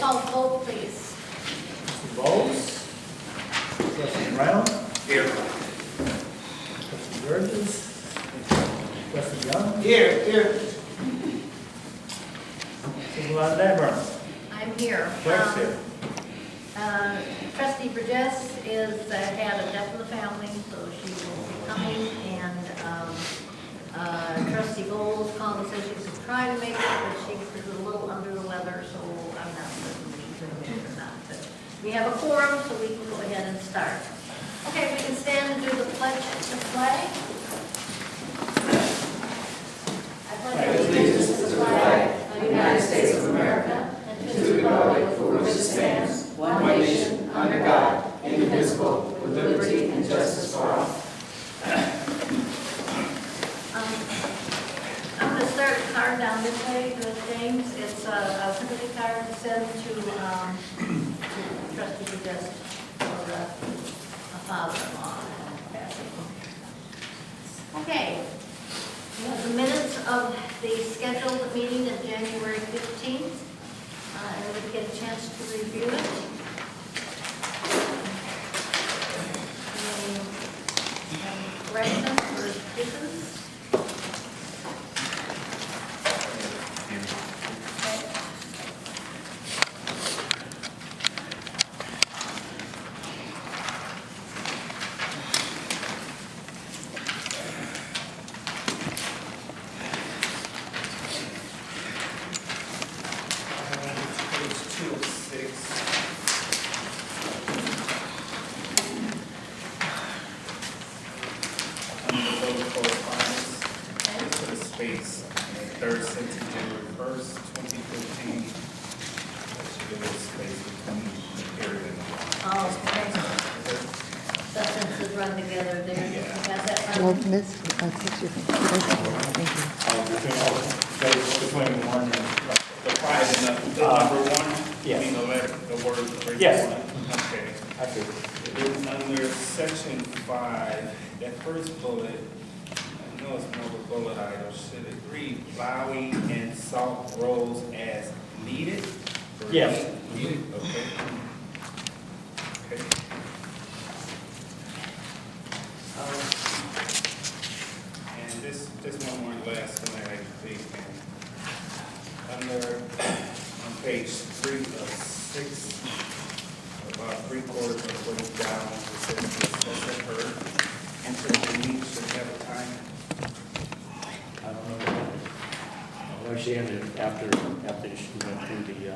call vote, please. Trustee Bowles? Trustee Brown? Here. Trustee Burgess? Trustee Young? Here. Supervisor Nyberg? I'm here. Clerk's here. Trustee Burgess is, had a death in the family, so she will be coming, and Trustee Bowles called and said she was trying to make it, but she was a little under the weather, so I'm not certain if she's going to make it or not. But we have a quorum, so we can go ahead and start. Okay, we can stand and do the pledge to the flag. I pledge allegiance to the flag of the United States of America and to the republic for which it stands, one nation, under God, indivisible, with liberty and justice for all. I'm going to start a card down this way, James. It's a sympathy card to send to Trustee Burgess for a father-in-law passing. Okay. We have the minutes of the scheduled meeting of January 15th. Everybody get a chance to review it. Any corrections or additions? Third sentence, January 1st, 2015. There was space between the period and Oh, okay. Substances run together there. Yeah. Has that Well, run? Miss, thank you. Thank you. Between one and, the prize and the number one. yes. I mean, the letter, the word. Yes. Okay. I see. Under section 5, that first bullet, I know it's more of a bullet item. Should it read plowing and salt roads as needed? Or Yes. Needed, okay. Okay. And this one more last one that I think, under, on page 3 of 6, about 3/4 of the way down, it says the assessor heard, enter the meeting should have a time. I don't know. Well, she ended after she went through the,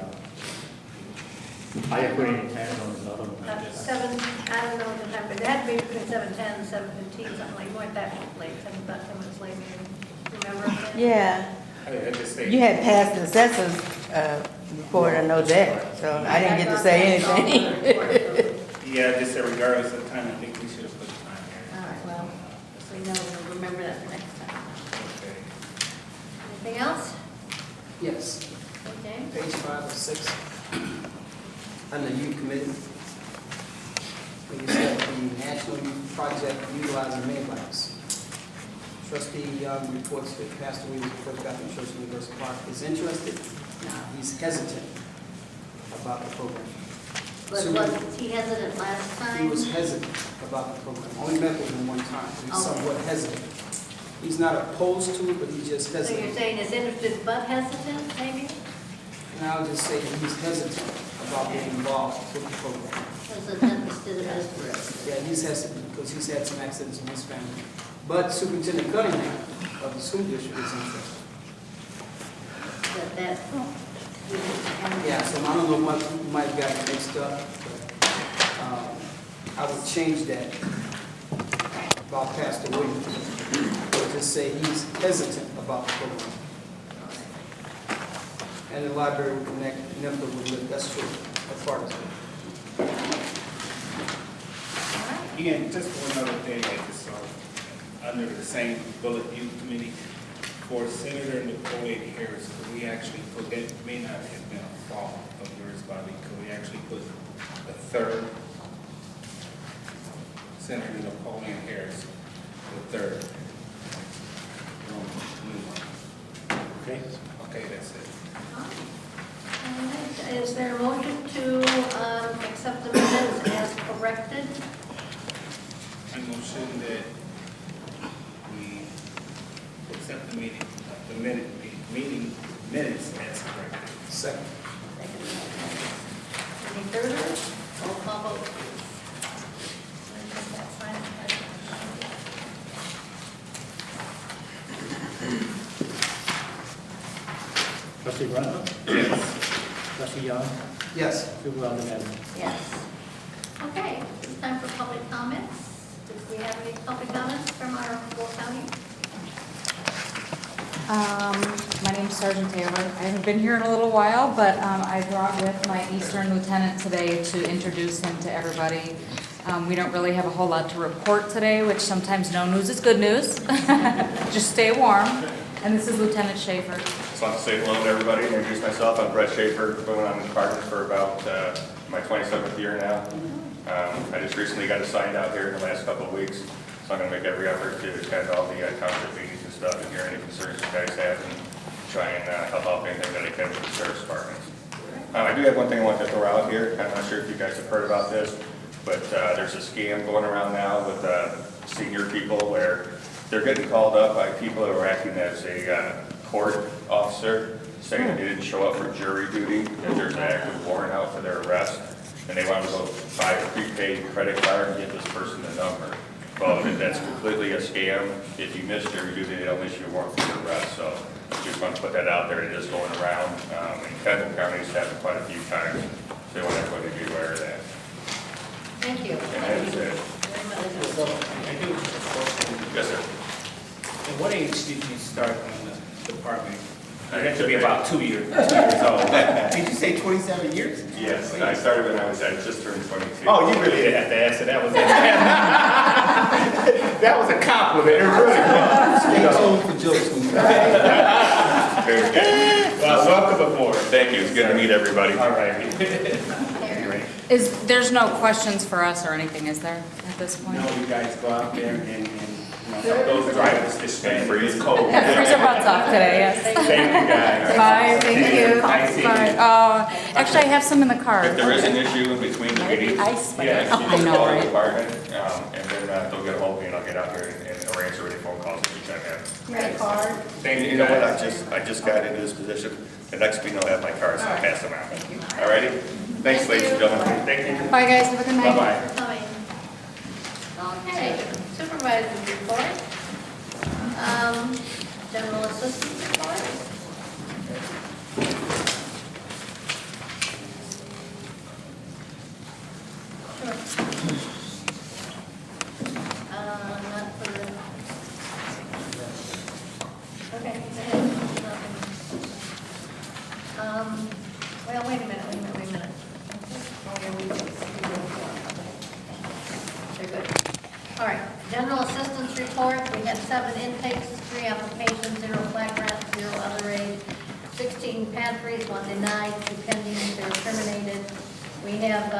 I put in 10 on another one. I don't know the time, but it had to be between 7:10 and 7:15, something like, you weren't that late, about 10 minutes late, maybe. Remember? Yeah, I just say. you had passed the census report, I know that, so I didn't get to say anything. Yeah, just say regardless of the time, I think we should have put the time All here. right, well, so we know, we'll remember that for next time. Okay. Anything else? Yes, Okay. page 5 of 6, under youth committee. When you said the national youth project utilizing mailbox. Trustee Young reports that Pastor Williams, First Baptist Church, University Park, is interested. Now, he's hesitant about the program. But So was he hesitant last he time? was hesitant about the program. Only met with him one time. He's Okay. somewhat hesitant. He's not opposed to it, but he's just So you're hesitant. saying is interested but hesitant, maybe? And I'll just say that he's hesitant about being involved with the program. Hesitant instead of desperate. Yeah, he's hesitant because he's had some accidents in his family. But Superintendent Cunningham of the school district is interested. That. Yeah, so I don't know what you might have gotten mixed up, but I would change that about Pastor Williams. Or just say he's hesitant about the program. And the library would connect, NEPA would live, that's true, that's part of it. Again, just one other thing, like this, under the same bullet youth committee, for Senator Nicole Harris, could we actually put, that may not have been a fault of yours, Bobby, could we actually put the third, Senator Napoleon Harris, the third? Okay. Okay, that's it. Is there a motion accept the minutes as corrected. I motion that we accept the meeting minutes as corrected. Second. Any further? Roll call vote, please. Trustee Brennan? Yes. Trustee Young? Yes. Supervisor Madden? Yes. Okay, it's time for public comments. Do we have any public comments from our full county? My name's Sergeant Taylor. I haven't been here in a little while, but I brought with my Eastern Lieutenant today to introduce him to everybody. We don't really have a whole lot to report today, which sometimes no news is good news. Just stay warm. And this is Lieutenant Schaefer. Just want to say hello to everybody, introduce myself. I'm Brett Schaefer, been on the department for about my 27th year now. I just recently got assigned out here in the last couple of weeks, so I'm going to make every effort to attend all the township meetings and stuff and hear any concerns you guys have and try and help out anything that I can with the sheriff's departments. I do have one thing I want to throw out here. I'm not sure if you guys have heard about this, but there's a scam going around now with senior people where they're getting called up by people who are acting as a court officer, saying that they didn't show up for jury duty, that there's an active warrant out for their arrest, and they want to go buy a prepaid credit card and give this person the number. Well, that's completely a scam. If you miss jury duty, they don't issue a warrant for your arrest. So just want to put that out there. It is going around. And Kendall County's happened quite a few times. So they want everybody to be aware of that. Thank you. And that is it. Very much. I do have a question. Yes, sir. At what age did you start on the department? You had to be about 2 years old. Did you say 27 years? Yes, I started when I just turned 22. Oh, you really didn't have to answer. That was that was a compliment. It really was. Stay tuned for jokes. Very good. Well, welcome aboard. Thank you. It's good to meet everybody. All right. There's no questions for us or anything, is there, at this point? No, you guys go out there and help those drivers disband. It's cold. Yeah, freeze our butts off today, yes. Thank you, guys. Bye, thank you. Nice seeing you. Bye. Actually, I have some in the car. If there is an issue in between the meetings, I you swear. just I know, call the right? department, and then they'll get a hold of me and I'll get out here or answer any phone calls that you can have. Credit card. Thank You know what, I just got into this position. The next meeting I'll have my card, so I'll pass them out. All righty? Thanks, ladies and gentlemen. Thank you. Bye, guys, have a good night. Bye-bye. Coming. Okay, supervisor's report. General assistance report. Sure. Not for the. Okay, go ahead. Well, wait a minute. Oh, yeah, they're good. All right, general assistance report, we had 7 intakes, 3 applications, 0 flag grants, 0 other aid, 16 pantries, 1 denied, 2 pending, 0 terminated. We have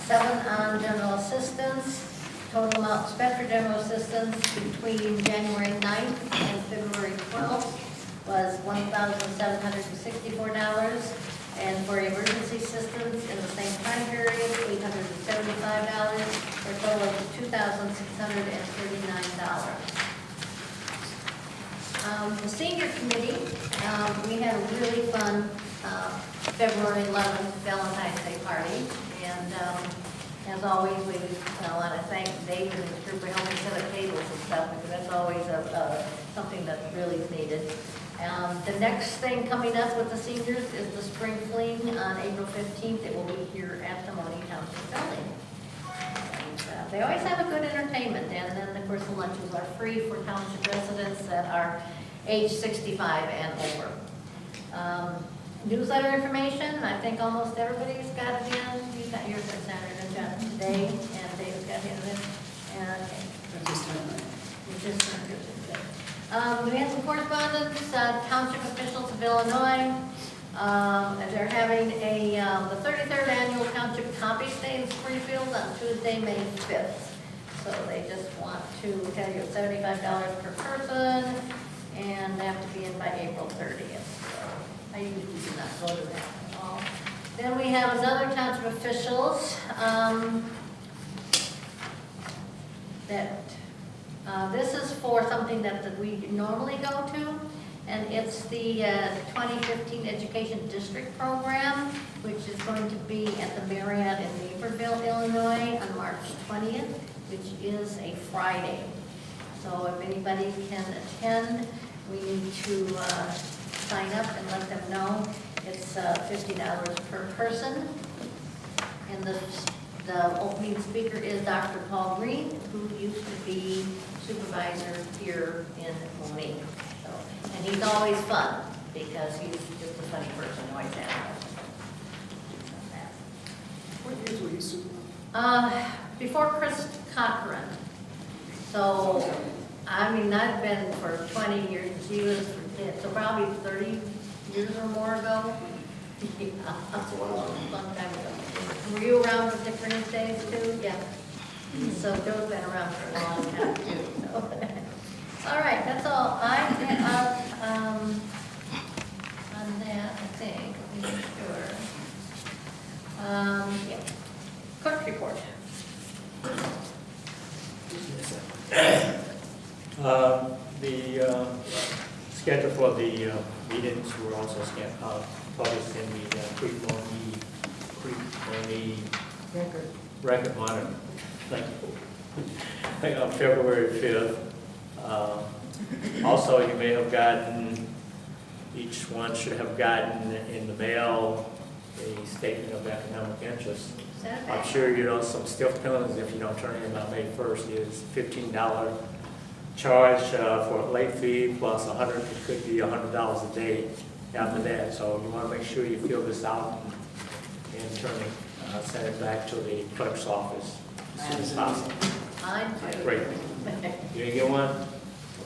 7 on general assistance. Total amount spent for general assistance between January 9th and February 12th was $1,764. And for emergency assistance in the same time period, $875, for a total of $2,639. The senior committee, we had a really fun February 11th Valentine's Day party. And as always, we want to thank Dave and his group for helping set up tables and stuff, because that's always something that really is needed. The next thing coming up with the seniors is the spring fling on April 15th. It will be here at the Monee Township building. And, they always have a good entertainment, and then of course the lunches are free for township residents that are age 65 and over. Newsletter information, I think almost everybody's got it in. You got yours in Saturday and John today, and Dave's got his in. And you just turned yours in. We had some correspondence, township officials of Illinois. They're having the 33rd annual Township Coffee Day in Springfield on Tuesday, May 5th. So they just want to tell you it's $75 per person, and they have to be in by April 30th. So I usually do not go to that at all. Then we have as other township officials, this is for something that we normally go to, and it's the 2015 Education District Program, which is going to be at the Marriott in Naperville, Illinois on March 20th, which is a Friday. So if anybody can attend, we need to sign up and let them know. It's $50 per person. And the opening speaker is Dr. Paul Green, who used to be supervisor here in Monee. So, and he's always fun because he's just a funny person, always has. What years were you supervisor? Before Chris Cochran. So, I mean, I've been for 20 years, he was for 10, so probably 30 years or more ago. Yeah, that's a long time ago. Were you around for different days too? Yeah. So Joe's been around for a long time too. So. All right, that's all I have on that, I think. I'm not sure. Yeah. Clerk report. The schedule for the meetings were also published in the Monee Record Monitor. Thank you. On February 5th. Also, you may have gotten, each one should have gotten in the mail a statement of economic interest. I'm sure you know some stiff penalties if you don't turn it in by May 1st is $15 charge for a late fee plus it could be $100 a day after that. So you want to make sure you fill this out and turn it, send it back to the clerk's office as soon as possible. Mine too. Great. You didn't get one?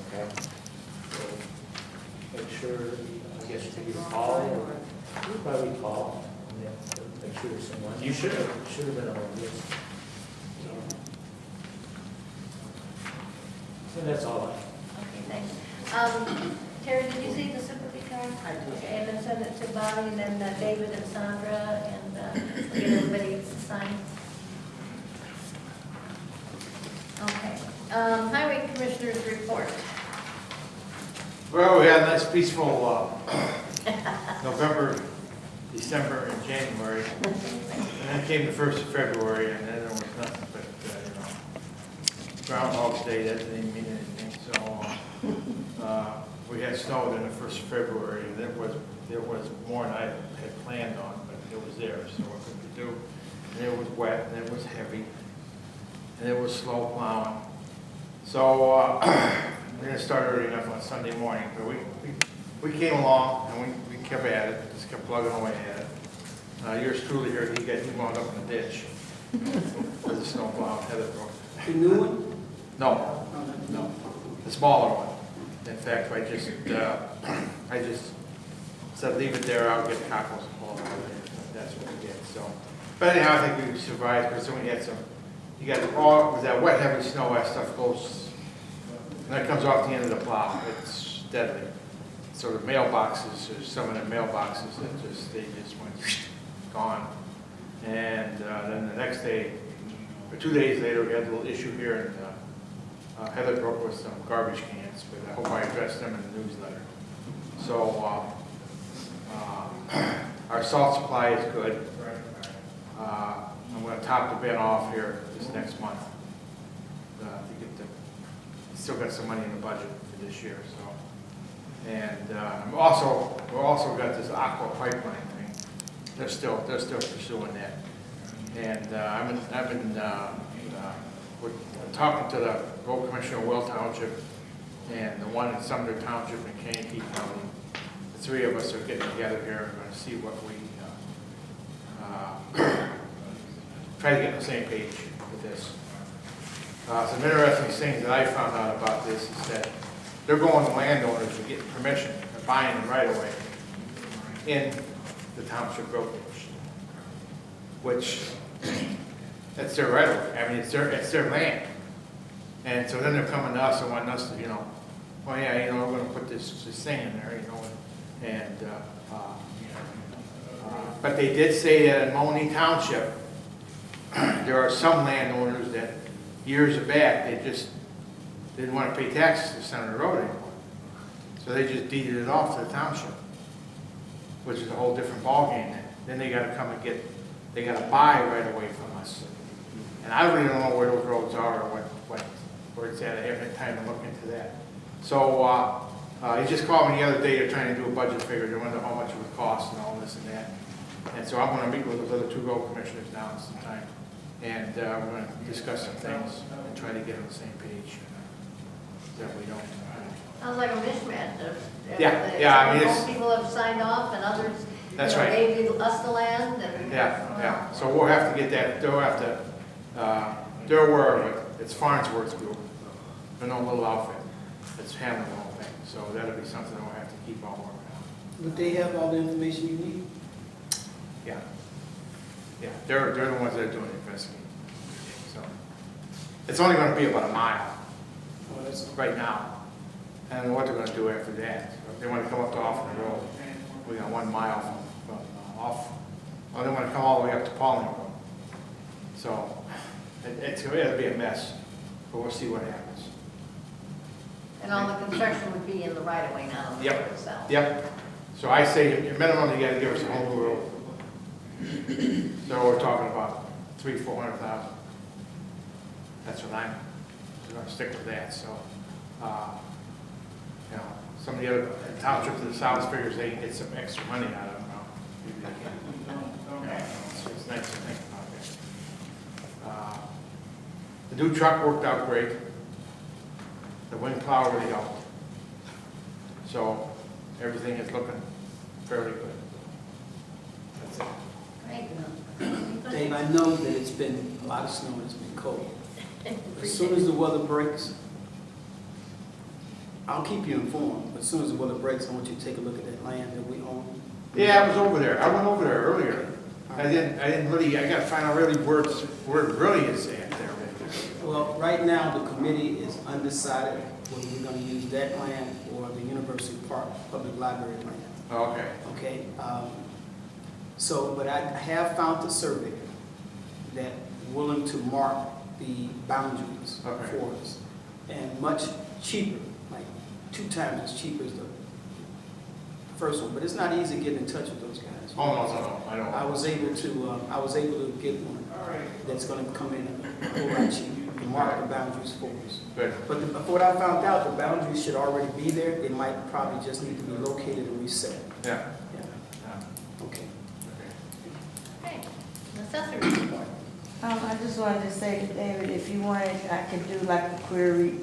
Okay. So make sure, I guess you can call or you probably call and then make sure there's someone. You should have been on the list. So that's all I have. Okay, thanks. Terry, did you see the sympathy card? I did. Okay, and then send it to Bobby, and then David and Sandra, and get everybody to sign. Okay. Highway Commissioners report. Well, we had a nice peaceful November, December, and January. And then came the 1st of February, and then there was nothing but, Groundhog's Day. That didn't even mean anything. So we had snow then the 1st of February, and it was more than I had planned on, but it was there. So what could we do? And it was wet, and it was heavy, and it was slow plowing. So we're going to start early enough on Sunday morning, but we came along and we kept at it, just kept plugging away at it. Yours truly here, he wound up in the ditch with the snow plow, Heather Brook. The new one? No, the smaller one. In fact, I just said leave it there, I'll get the cockles and pull it over there. That's what we did, so. But anyhow, I think we survived, because then we had some, you got all, with that wet, heavy snow, that stuff goes, and that comes off the end of the plow. It's deadly. So the mailboxes, there's some of the mailboxes that they just went gone. And then the next day, or 2 days later, we had a little issue here in Heather Brook with some garbage cans, but I hope I addressed them in the newsletter. So our salt supply is good. I'm going to top the bin off here this next month to get the. Still got some money in the budget for this year, so. And we've also got this aqua pipeline thing. They're still pursuing that. And I've been we're talking to the road commissioner of Will Township and the one in Sumner Township and Kankakee County. The three of us are getting together here and going to see what we try to get on the same page with this. Some interesting things that I found out about this is that they're going to landowners to get permission and buying them right away in the township road commission, which that's their right of way. I mean, it's their land. And so then they're coming to us and wanting us to, well, yeah, we're going to put this thing in there, and But they did say that in Monee Township, there are some landowners that years back, they just didn't want to pay taxes to Senator Road anymore. So they just deeded it off to the township, which is a whole different ballgame then. Then they gotta come and they gotta buy right away from us. And I really don't know where those roads are or where it's at. I haven't had time to look into that. So, he just called me the other day, they're trying to do a budget figure, they wonder how much it would cost and all this and that. And so I'm gonna meet with those other two road commissioners now in some time. And, we're gonna discuss some things and try to get on the same page. That we don't. Sounds like a mismatch. Yeah, I mean, Some people have signed off and others, That's right. gave us the land and. Yeah. So we'll have to get that, they'll have to, they're aware of it. It's Farnsworth Group. They're no little outfit. It's handling the whole thing. So that'll be something we'll have to keep on working on. Would they have all the information you need? Yeah. They're the ones that are doing the investigating. So it's only gonna be about a mile Oh, that's right now. And what they're gonna do after that. If they wanna come up to Offern Road, we got 1 mile from off. Or they wanna come all the way up to Pauling Road. So it'll be a mess, but we'll see what happens. And all the construction would be in the right of way, not on the road itself. Yep. So I say, your minimum, you gotta give us a whole new road. So we're talking about 300,000-400,000. That's what I'm gonna stick with that, so, you know, some of the other townships to the south figures they can get some extra money out of them now. Maybe they can. So it's nice to think about that. The new truck worked out great. The wind plow really helped. So everything is looking fairly good. That's it. Great. Dave, I know that it's been a lot of snow and it's been cold. As soon as the weather breaks, I'll keep you informed, but as soon as the weather breaks, I want you to take a look at that land that we own. Yeah, I was over there. I went over there earlier. I didn't really, I gotta find out really where it really is at there. Well, right now, the committee is undecided whether we're gonna use that land or the University Park Public Library land. Oh, okay. Okay, so, but I have found a surveyor that willing to mark the boundaries Okay. for us. And much cheaper, like 2 times as cheap as the first one, but it's not easy getting in touch with those guys. Oh, no, I don't. I was able to get one that's gonna come in a whole lot cheaper and mark the boundaries for us. Good. But for what I found out, the boundaries should already be there. They might probably just need to be located and reset. Yeah. Yeah. Okay. Okay, assessor's report. I just wanted to say to David, if you wanted, I could do like a query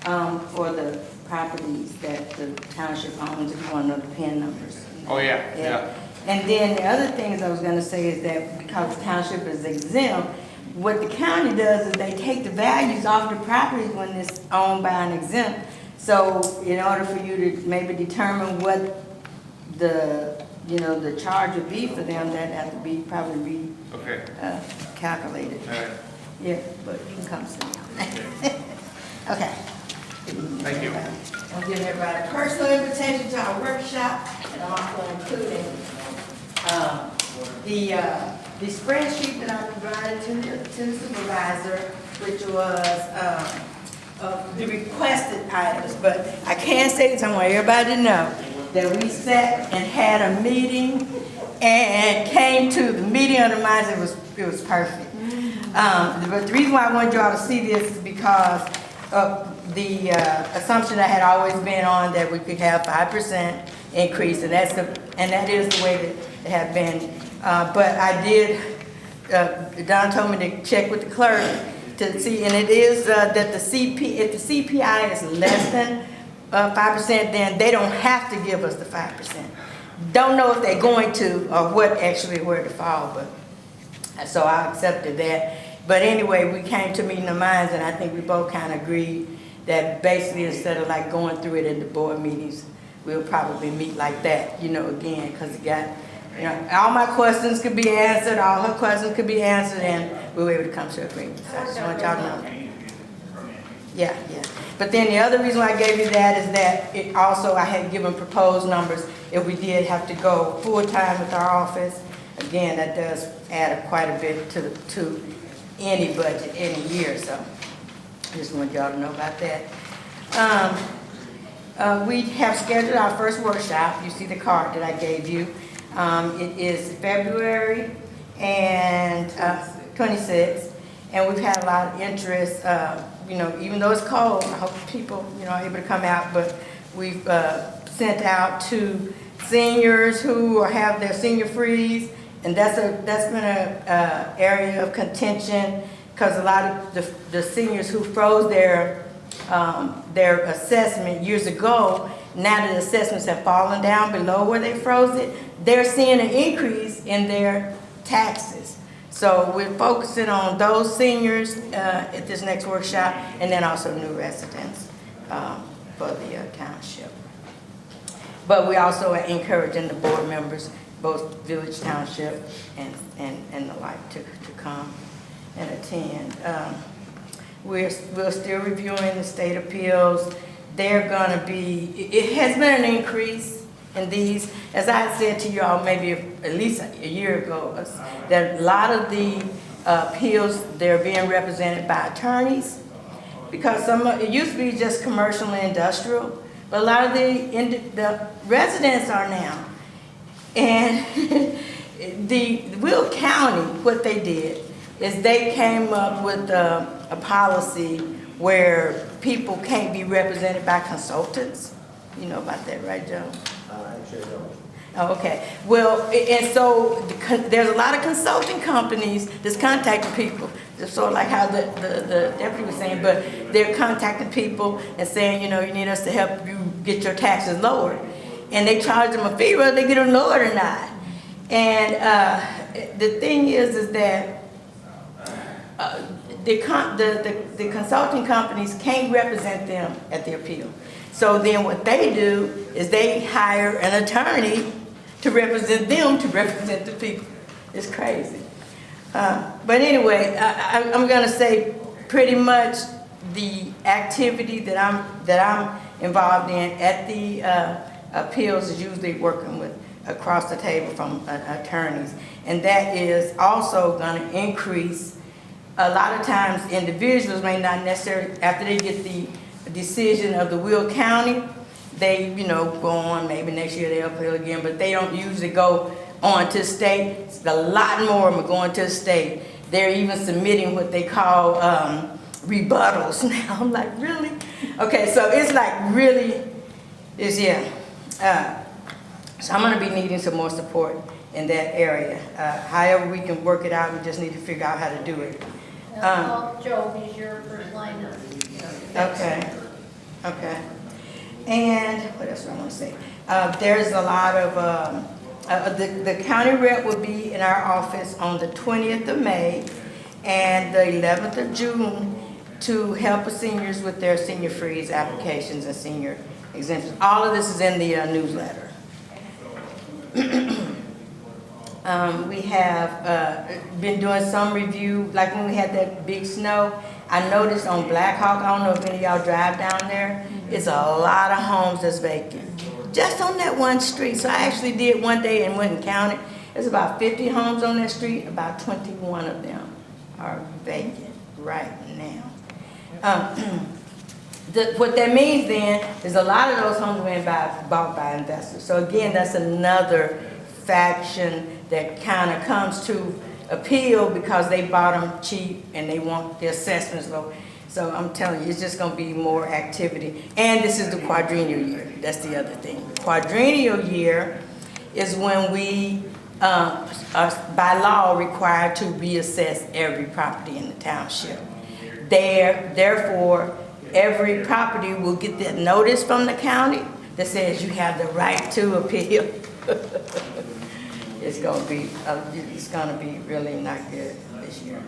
for the properties that the township owns, if you want to know the PIN numbers. Oh, yeah. And then the other things I was gonna say is that because the township is exempt, what the county does is they take the values off the properties when it's owned by an exempt. So in order for you to maybe determine what the charge would be for them, that have to be probably Okay. calculated. All right. Yeah, but you can come see me. Okay. Thank you. I'm giving everybody a personal invitation to our workshop, and I'm also including the spreadsheet that I provided to the supervisor, which was the requested items. But I can say this, I want everybody to know that we sat and had a meeting and came to the meeting of the minds. It was perfect. But the reason why I wanted you all to see this is because of the assumption that had always been on that we could have 5% increase, and that is the way that it had been. But I did. Don told me to check with the clerk to see, and it is that if the CPI is less than 5%, then they don't have to give us the 5%. Don't know if they're going to or what actually where to fall, but so I accepted that. But anyway, we came to meeting of minds, and I think we both kind of agreed that basically instead of like going through it in the board meetings, we'll probably meet like that, again, because it got, all my questions could be answered, all her questions could be answered, and we were able to come to an agreement. So I just want y'all to know. Yeah. But then the other reason why I gave you that is that I had given proposed numbers if we did have to go full-time with our office. again, that does add quite a bit to any budget, any year, so I just want y'all to know about that. We have scheduled our first workshop. You see the card that I gave you. It is February and 26th, and we've had a lot of interest. You know, even though it's cold, I hope people, you know, are able to come out, but we've sent out to seniors who have their senior freeze, and that's been a area of contention, because a lot of the seniors who froze their assessment years ago, now that the assessments have fallen down below where they froze it, they're seeing an increase in their taxes. So we're focusing on those seniors at this next workshop, and then also new residents for the township. But we also are encouraging the board members, both village, township, and the like, to come and attend. We're still reviewing the state appeals. They're gonna be, it has been an increase in these. As I said to y'all maybe at least a year ago, that a lot of the appeals, they're being represented by attorneys, because it used to be just commercial and industrial, but a lot of the residents are now. And the Will County, what they did is they came up with a policy where people can't be represented by consultants. You know about that, right, Joe? Oh, okay. Well, and so there's a lot of consulting companies that's contacting people, just sort of like how the deputy was saying, but they're contacting people and saying, you know, you need us to help you get your taxes lowered. And they charge them a fee whether they get them lowered or not. And the thing is that the consulting companies can't represent them at the appeal. So then what they do is they hire an attorney to represent them, to represent the people. It's crazy. But anyway, I'm gonna say pretty much the activity that I'm involved in at the appeals is usually working with across the table from attorneys. And that is also gonna increase. A lot of times individuals may not necessarily, after they get the decision of the Will County, they, you know, go on, maybe next year they'll appeal again, but they don't usually go on to state. A lot more of them are going to state. They're even submitting what they call rebuttals now. I'm like, really? Okay, so it's like really, yeah. So I'm gonna be needing some more support in that area. However we can work it out, we just need to figure out how to do it. Joe, he's your first line of Okay. And what else do I want to say? There's a lot of, the county rep will be in our office on the 20th of May and the 11th of June to help the seniors with their senior freeze applications and senior exemptions. All of this is in the newsletter. We have been doing some review, like when we had that big snow. I noticed on Black Hawk, I don't know if any of y'all drive down there, it's a lot of homes that's vacant. Just on that one street. So I actually did one day and went and counted. There's about 50 homes on that street, about 21 of them are vacant right now. What that means then is a lot of those homes were bought by investors. So again, that's another faction that kind of comes to appeal because they bought them cheap and they want the assessments low. So I'm telling you, it's just going to be more activity. And this is the quadrennial year. That's the other thing. The quadrennial year is when we are by law required to reassess every property in the township. Therefore, every property will get that notice from the county that says you have the right to appeal. It's gonna be really not good this year.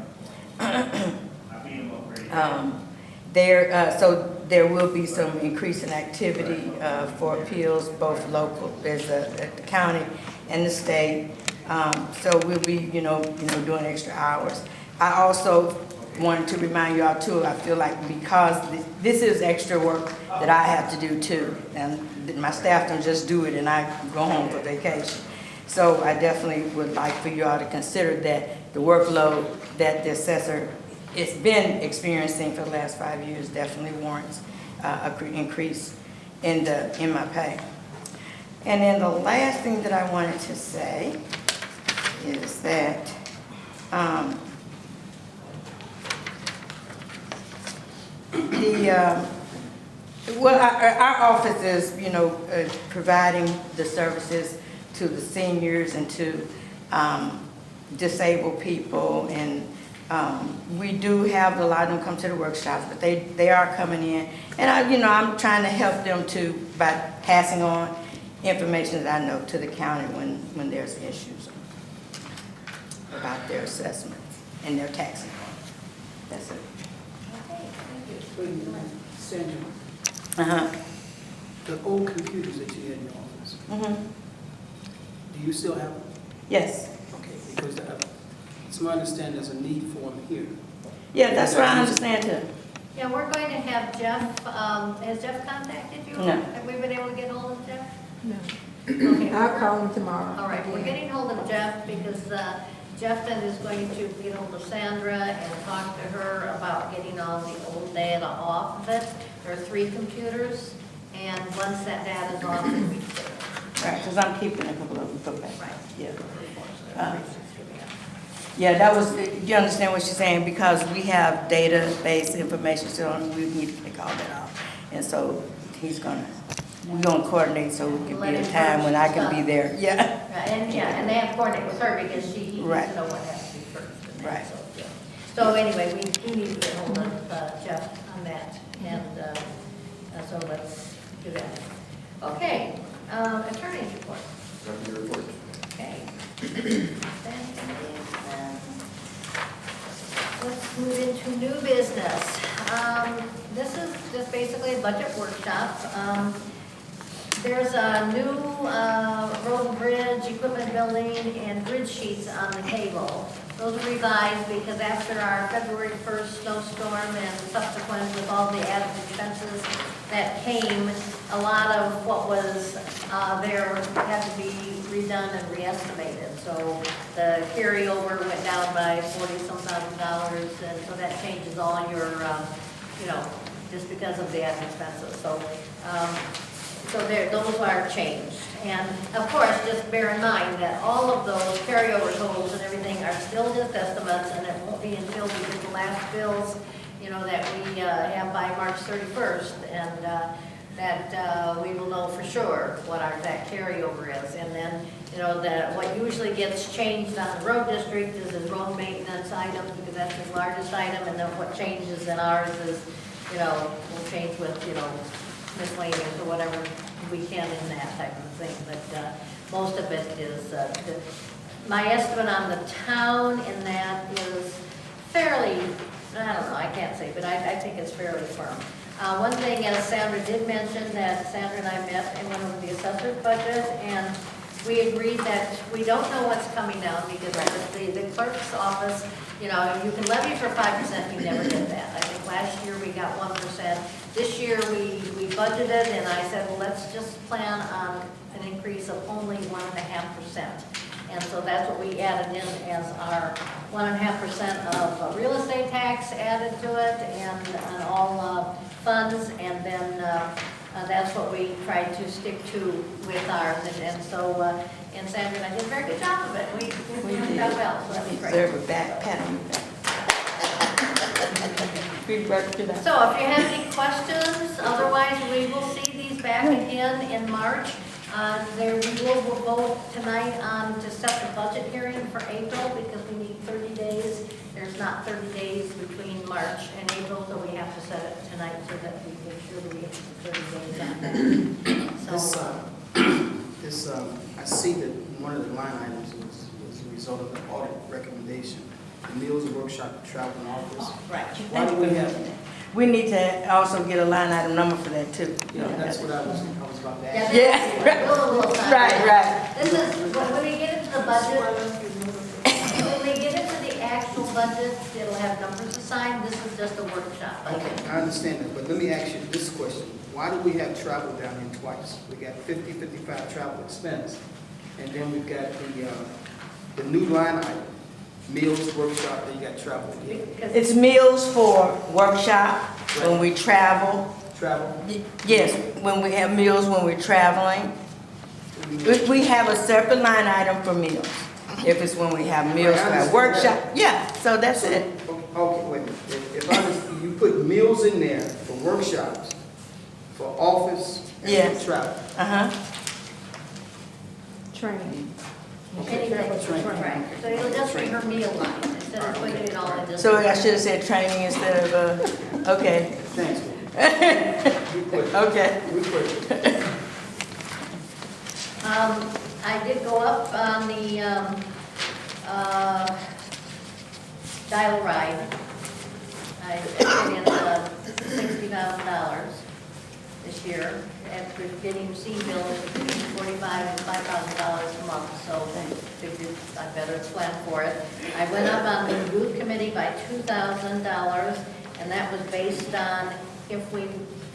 So there will be some increase in activity for appeals, both local, there's at the county and the state. So we'll be, you know, doing extra hours. I also wanted to remind y'all too, I feel like because this is extra work that I have to do too, and my staff don't just do it and I go home for vacation. So I definitely would like for you all to consider that the workload that the assessor has been experiencing for the last 5 years definitely warrants an increase in my pay. And then the last thing that I wanted to say is that our office is, providing the services to the seniors and to disabled people, and we do have a lot of them come to the workshops, but they are coming in, and I'm trying to help them by passing on information that I know to the county when there's issues about their assessments and their taxing. That's it. Okay, thank you. Wait a minute, Sandra, Uh-huh. the old computers that you had in your office, do you still have them? Yes. Okay, because it's my understanding there's a need for them here. Yeah, that's what I understand too. Yeah, we're going to have Jeff, has Jeff contacted you? No. Have we been able to get hold of Jeff? No. Okay. I'll call him tomorrow. All right, we're getting hold of Jeff because Jeff then is going to get hold of Sandra and talk to her about getting all the old data off of it. There are 3 computers, and once that data is off, it'll be clear. Right, because I'm keeping a couple of them for back. Right. Yeah. Yeah, that was, you understand what she's saying? Because we have database information, so we need to take all that off. And so we're gonna coordinate so it can be a time when I can be there. Yeah. Right, and they have to coordinate with her because he needs Right. to know what has to be first. And that, Right. So anyway, we need to get hold of Jeff on that, and so let's do that. Okay, attorney's report. Nothing to report. Okay. Let's move into new business. This is just basically a budget workshop. There's a new road and bridge, equipment building, and bridge sheets on the table. Those are revised because after our February 1st snowstorm and subsequent with all the added expenses that came, a lot of what was there had to be redone and re-estimated. So the carryover went down by $40-some thousand, and so that changes all your, just because of the added expenses. So those are changed. And of course, just bear in mind that all of those carryover totals and everything are still just estimates, and it won't be until we get the last bills, that we have by March 31st, and that we will know for sure what our exact carryover is. And then, what usually gets changed on the road district is his road maintenance items, because that's his largest item, and then what changes in ours is, we'll change with, miscellaneous or whatever we can in that type of thing. But most of it is, my estimate on the town in that is fairly, I don't know, I can't say, but I think it's fairly firm. One thing, as Sandra did mention, that Sandra and I met and went over the assessor's budget, and we agreed that we don't know what's coming down because the clerk's office, you can levy for 5%, you never did that. I think last year we got 1%. This year we budgeted, and I said, well, let's just plan on an increase of only 1.5%. And so that's what we added in as our 1.5% of real estate tax added to it, and on all funds, and then that's what we tried to stick to with ours. And so, and Sandra and I did a very good job of it. We did that well, so that was great. Deserve a back pat on your back. We worked it out. So if you have any questions, otherwise we will see these back again in March. We will vote tonight to set the budget hearing for April because we need 30 days. There's not 30 days between March and April, so we have to set it tonight so that we make sure that we get the 30 days on that. I see that one of the line items was a result of the audit recommendation. The meals and workshop, travel and office. Right. Why do we have? We need to also get a line item number for that too. Yeah, that's what I was about to ask. Yeah. Right. This is, when we get into the budget, when we get into the actual budget, it'll have numbers assigned. This is just a workshop budget. Okay, I understand that, but let me ask you this question. Why do we have travel down here twice? We got 55 travel expense, And then we've got the new line item, meals, workshop, then you got travel again. It's meals for workshop, when we travel. Travel, Yes, when we have meals when we're traveling. We have a separate line item for meals. If it's when we have meals for our workshop, yeah, so that's it. okay, wait a minute. If I was, you put meals in there for workshops, for office, and Yes. for travel. Uh-huh. Anything, Training. right, so it'll just be her meal line, instead of putting it all in this. So I should have said training instead of, okay, Thanks. We quit. okay. We quit. I did go up on the, dial ride. I put in $60,000 this year, after getting C bills between $45,000 and $5,000 a month, so I figured I better plan for it. I went up on the youth committee by $2,000, and that was based on if we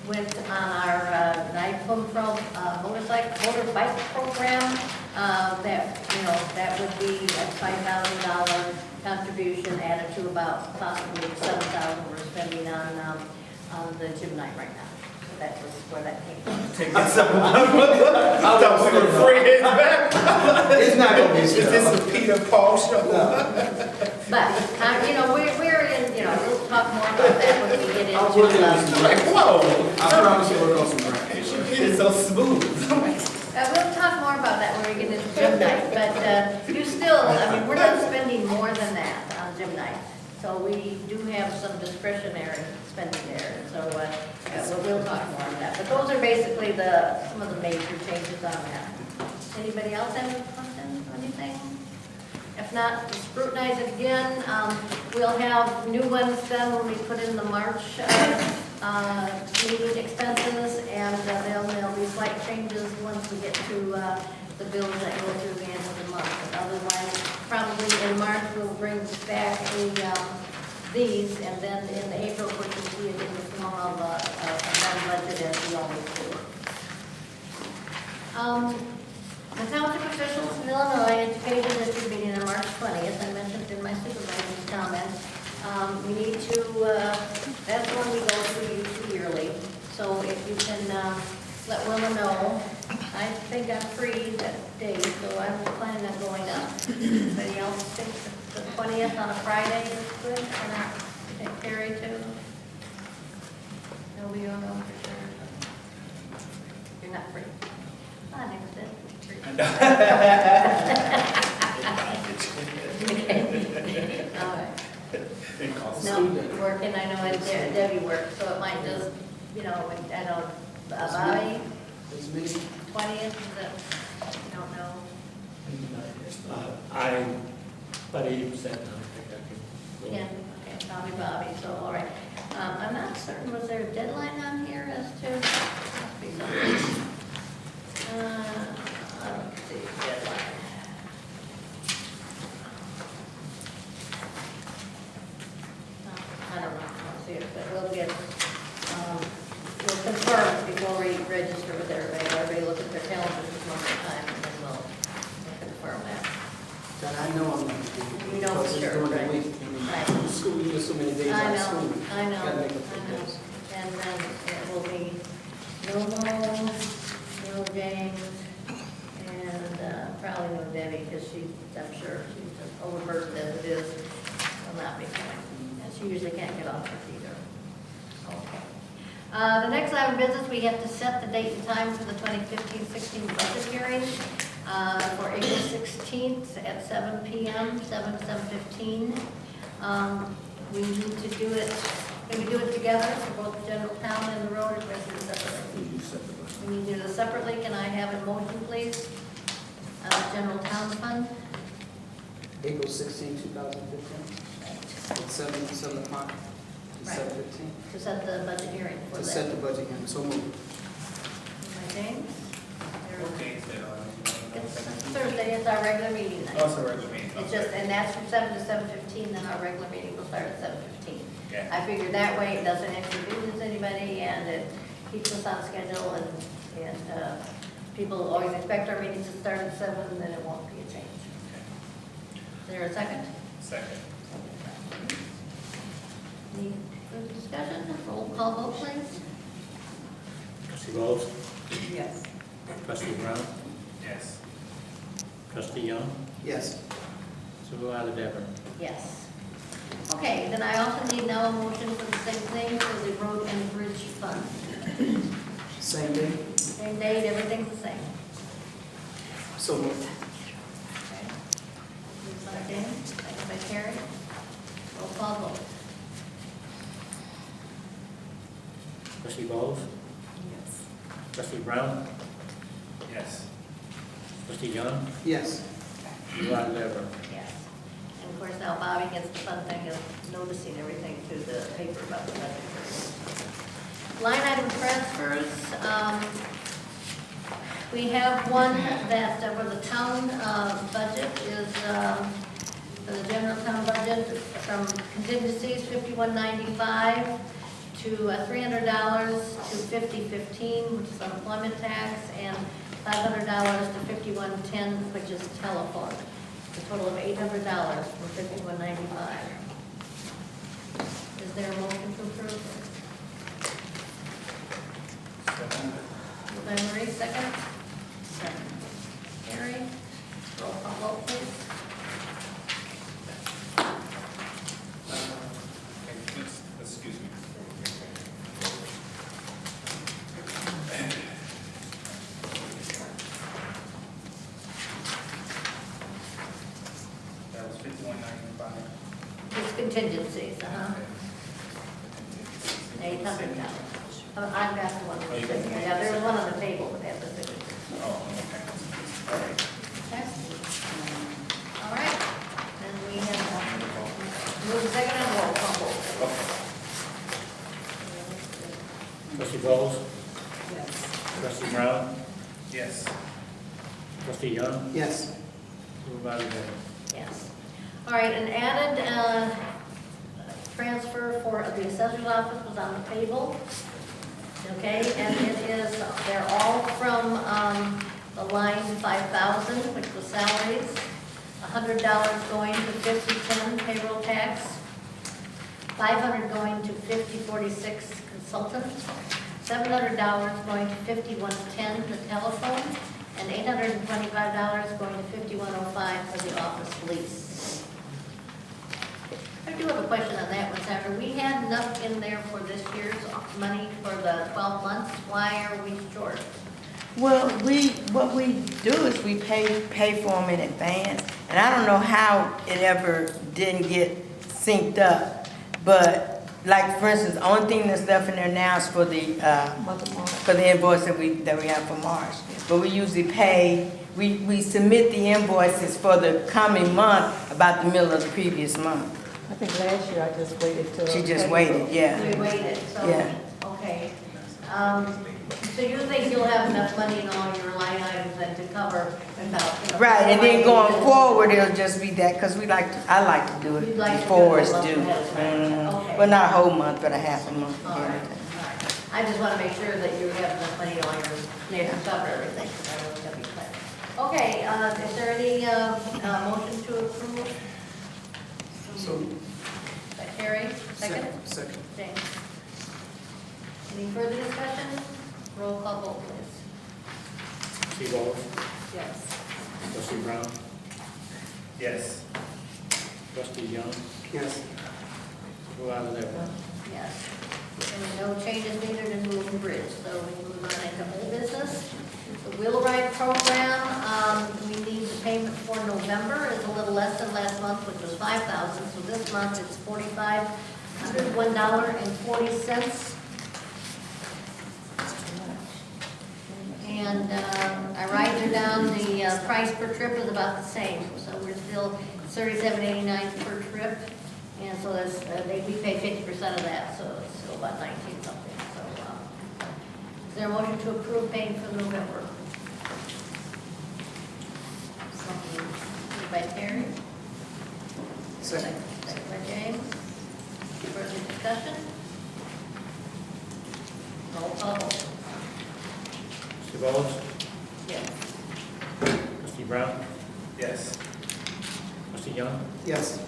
went on our motorbike program, that, you know, that would be a $5,000 contribution added to about possibly $7,000 we're spending on the gym night right now. So that was where that came from. I thought we were free back. It's not gonna be Is this a Peter Paul show? But, you know, we're in, you know, we'll talk more about that when we get I'll work on into, some Like, whoa. I promise you work on some grants. It's so smooth. we'll talk more about that when we get into gym night, but you still, I mean, we're not spending more than that on gym night. So we do have some discretionary spending there, so we'll talk more on that. But those are basically some of the major changes on that. Anybody else have any questions or anything? If not, to scrutinize it again. We'll have new ones done when we put in the March meeting expenses, and there'll be slight changes once we get to the bills that go through the end of the month. But otherwise, probably in March, we'll bring back these, and then in April, we can see it in the form of a budget as we always do. The township officials in Illinois educated district meeting on March 20th, I mentioned in my supervisor's comments. We need to, that's when we go through yearly. So if you can let Wilma know, I think I'm free that day, so I'm planning on going up. Anybody else think the 20th on a Friday is good or not? You think Terry too? No, we don't know for sure. You're not free. Ah, next day. All right. No, working, I know, and Debbie works, so it might just, you know, I know, Bobby, This meeting, 20th, you don't know. I'm about 80% now, I think I can. Yeah, okay, probably Bobby, so, all right. I'm not certain, was there a deadline on here as to, must be something. Let's see, deadline. I don't know, I'll see it, but we'll get, we'll confirm before we register with everybody. Everybody look at their calendars one more time, and then we'll confirm that. that I know I'm not doing. You know for sure, During right. the week, I mean, Right. school, you get so many days I out of know, school. I know, Gotta make up I for know. days. And then it will be no Mo, no James, and probably no Debbie, because I'm sure she's just overburdened as it is. Will not be coming. And she usually can't get off it either. Okay. The next item of business, we have to set the date and time for the 2015-16 budget hearing for April 16th at 7 p.m., 7 to 7:15. We need to do it, can we do it together for both general town and the road, or do we have to do it separately? We need to do it separately. Can I have a motion, please? General town fund? April 16, 2015, at 7 o'clock, to Right. 7:15, To set the budget hearing for to that. set the budget hearing, so moved. My James? Okay, so, It's Thursday, it's our regular meeting night. also recommend. It's just, and that's from 7 to 7:15, then our regular meeting will start at 7:15. Yeah. I figured that way it doesn't inconvenience anybody, and it keeps us on schedule, and People always expect our meetings to start at 7, and then it won't be a change. Is there a second? Second. Any further discussion? Roll call vote, please. Trustee Bowles? Yes. Trustee Brown? Yes. Trustee Young? Yes. Supervisor Deborah? Yes. Okay, then I also need now a motion for the same thing for the road and bridge fund. Same thing? Same date, everything's the same. So moved. Okay. Moved by James, second by Terry. Roll call vote. Trustee Bowles? Yes. Trustee Brown? Yes. Trustee Young? Yes. Supervisor Deborah? Yes. And of course, now Bobby gets the fun thing of noticing everything to the paper about the budget. Line item transfers, we have one that for the town budget is, for the general town budget, from contingencies, $51.95 to $300 to $50.15, which is unemployment tax, and $500 to $51.10, which is telephone. A total of $800 for $51.95. Is there a motion to approve? Moved by Marie, second. Second. Harry, roll call vote, please. Excuse me. That was $51.95. It's contingencies, $800. I've got the one, yeah, there was one on the table, but that was it. Oh, okay. All right. Okay. All right, then we have, move second and roll call vote. Trustee Bowles? Yes. Trustee Brown? Yes. Trustee Young? Yes. Supervisor Deborah? Yes. All right, an added transfer for the assessor's office was on the table. Okay, and it is, they're all from the line 5,000, which was salaries, $100 going to 5010 payroll tax, $500 going to 5046 consultants, $700 going to 5110 the telephone, and $825 going to 5105 for the office lease. I do have a question on that one, Sandra. We had enough in there for this year's money for the 12 months. Why are we short? Well, what we do is we pay for them in advance, and I don't know how it ever didn't get synced up, but like, for instance, the only thing that's left in there now is for the invoice that we have for March. But we usually pay, we submit the invoices for the coming month about the middle of the previous month. I think last year I just waited till. She just waited, yeah. We waited, so, Yeah. okay. So you think you'll have enough money in all your line items then to cover about, you know? Right, and then going forward, it'll just be that, because I like to do it You'd like to do before it it's a month due. ahead of time. Okay. Well, not a whole month, but a half a month. All right, all right. I just want to make sure that you have enough money in all your, to cover everything, because I want to be clear. Okay, is there any motion to approve? So. By Terry, second? Second. James. Any further discussion? Roll call vote, please. Trustee Bowles? Yes. Trustee Brown? Yes. Trustee Young? Yes. Supervisor Deborah? Yes. And no changes needed in Road and Bridge, so we move on into whole business. The Wheelwright program, we need the payment for November is a little less than last month, which was $5,000. So this month it's $4,501.40. And I write her down, the price per trip is about the same. So we're still $37.89 per trip. And so that's, we pay 50% of that, so it's still about 19 something. So is there a motion to approve paying for November? Moved by Terry. Second. Second by James. Further discussion? Roll call. Trustee Bowles? Brown? Yes. Mr. Young? Yes.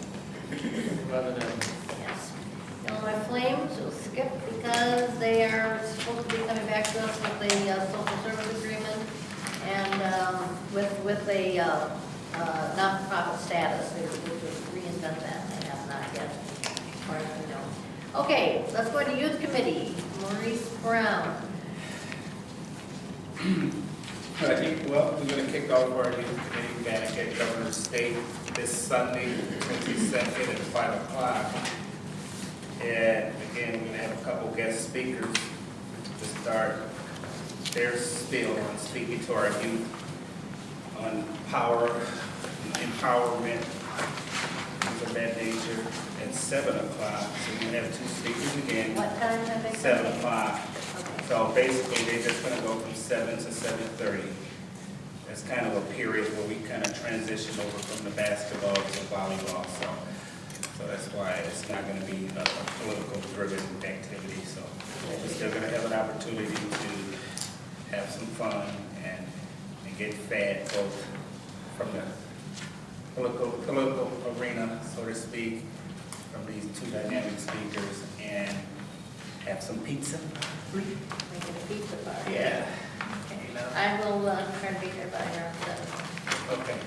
Other than Yes. Illinois Flames will skip because they are supposed to be coming back to us with a social service agreement and with a non-profit status. They would reinvent that. They have not yet, as far as we know. Okay, let's go to Youth Committee. Maurice Brown. I think, well, we're gonna kick off our youth committee back at Governor's State this Sunday, 22nd at 5 o'clock. And again, we're gonna have a couple guest speakers to start their spiel on speaking to our youth on power, empowerment, things of that nature at 7 o'clock. So we're gonna have two speakers again. What time have they? 7 o'clock. Okay. So basically, they're just gonna go from 7 to 7:30. That's kind of a period where we kind of transition over from the basketball to volleyball, so that's why it's not gonna be a political driven activity, so we're still gonna have an opportunity to have some fun and get fed both from the political arena, so to speak, from these two dynamic speakers, and have some pizza. Making a pizza party. Yeah. Okay. You know? I will try to be there by around 7. Okay.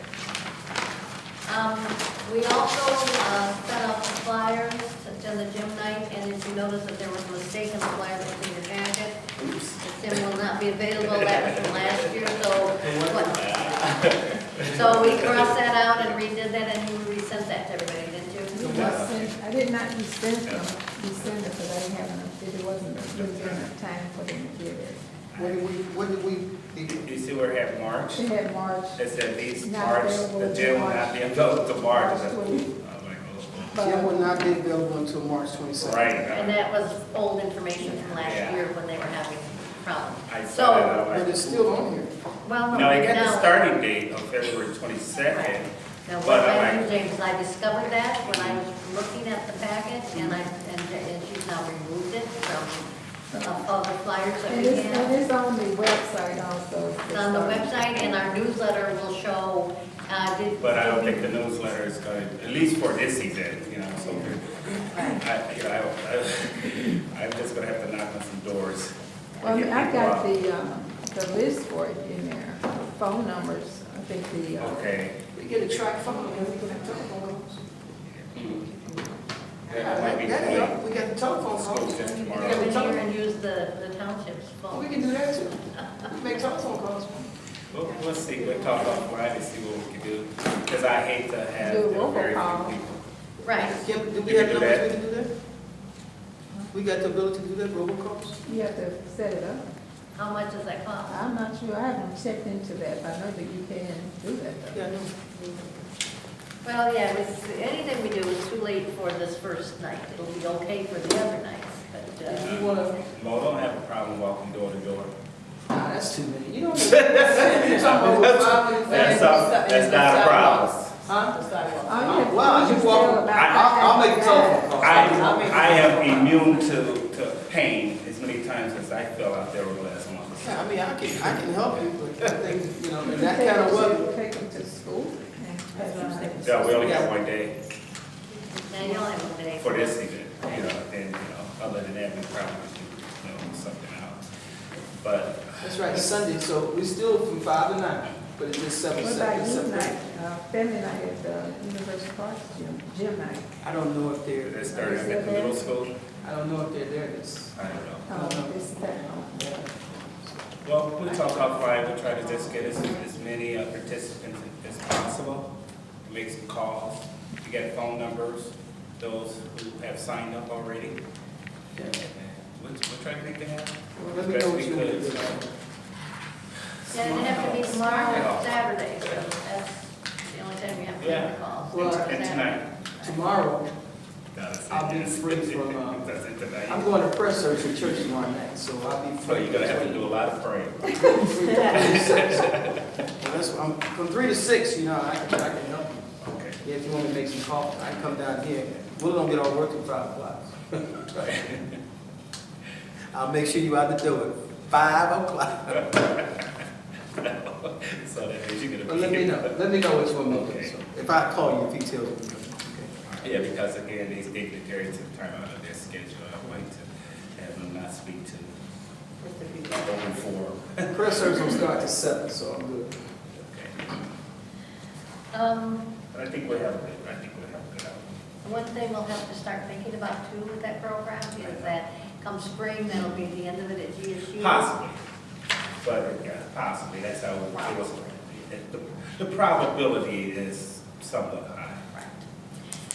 We also set up the flyers to attend the gym night, and if you notice that there was a mistake in the flyer that's in your packet, the gym will not be available, that was from last year, so we crossed that out and redid that, and you resent that to everybody, didn't you? I did not resend them, because I didn't have enough, it wasn't enough time for them to get it. What did we? You see where we have March? They had March, It said these Not March, available the to gym will March. not be available to March. I March was 20. like, Gym will not be available until March 22nd. Right. And that was old information from last Yeah. year when they were having problems. I saw So, that, But I'm it's still on here. well, like, no, I got the now- starting date of February 22nd. Now, But what I'm I'm like- using is I discovered that when I was looking at the packet, and she's now removed it from all the flyers that and we it's have. on the website also. It's on the website, and our newsletter will show, But I don't think the newsletter is going, at least for this season, you know, so Right. I'm just gonna have to knock on some doors. and Well, get I people got out. the list for it in there, phone numbers, I think Okay. We get a track phone, and we can have telephone calls. That might be We got late. the telephone School calls. just We tomorrow. got Come the in here telephone. and use the township's We phone. can do that too. We make telephone calls. We'll see, we'll talk about Friday, see what we can do, because I hate to have Do a very robocall. few people. Right. Do You we can have do numbers that? we can do that? We got the ability to do that, robocalls? You have to set it up. How much does that cost? I'm not sure, I haven't checked into that, but I know that you can do that though. Yeah, no. Well, yeah, anything we do is too late for this first night. It'll be okay for the other nights, but, You wanna, Mo don't have a problem walking door to door. nah, that's too many. You don't. You're talking about with 5 minutes. That's not a problem. Huh? All you Wow, have to you do is walk, tell about I'll make a telephone call. I am immune to pain as many times as I fell out there over the last month. Yeah, I mean, I can help you, but I think, you know, in that kind of weather. Take them to school. Yeah, we only got one day now you only have one day. for this season, you know, and, other than that, we probably could, something out. But, That's right, it's Sunday, so we still from 5 to 9, but it's just 7, What 7, about youth 7. night, family night at the University Park gym night? I don't know if they're, it's starting at the middle school, I don't know if they're there this. I don't know. This that, Well, we'll talk offline, we'll try to just get as many participants as possible, make some calls, to get phone numbers, those who have signed up already. Yeah. We'll try to make it happen. Well, let me Best know we what you want to could, do. so. Yeah, it have to be tomorrow or Saturday, so that's the only time you have to Yeah. make calls. Well, And tonight. Tomorrow, That's it, I'll be yes. free from, That's it tonight. I'm going to press search at church tomorrow night, so I'll be So free. you're gonna have to do a lot of praying. That's, from 3 to 6, you know, I can help you. Okay. Yeah, if you want me to make some coffee, I can come down here. We don't get all work till 5 o'clock. I'll make sure you out the door at 5 o'clock. So that means you're gonna be. Well, let me know which one we'll do. Okay. So if I call you, if he tells me. Okay. Yeah, because again, these dignitaries have turned out of their schedule. I like to have them not speak to open forum. Press service will start to 7, so I'm good. Okay. Um, But I think we'll have a good outcome. One thing we'll have to start thinking about too with that program is that come spring, that'll be the end of it at GSU. Possibly, but yeah, possibly, that's how it was. The probability is somewhat high. Right.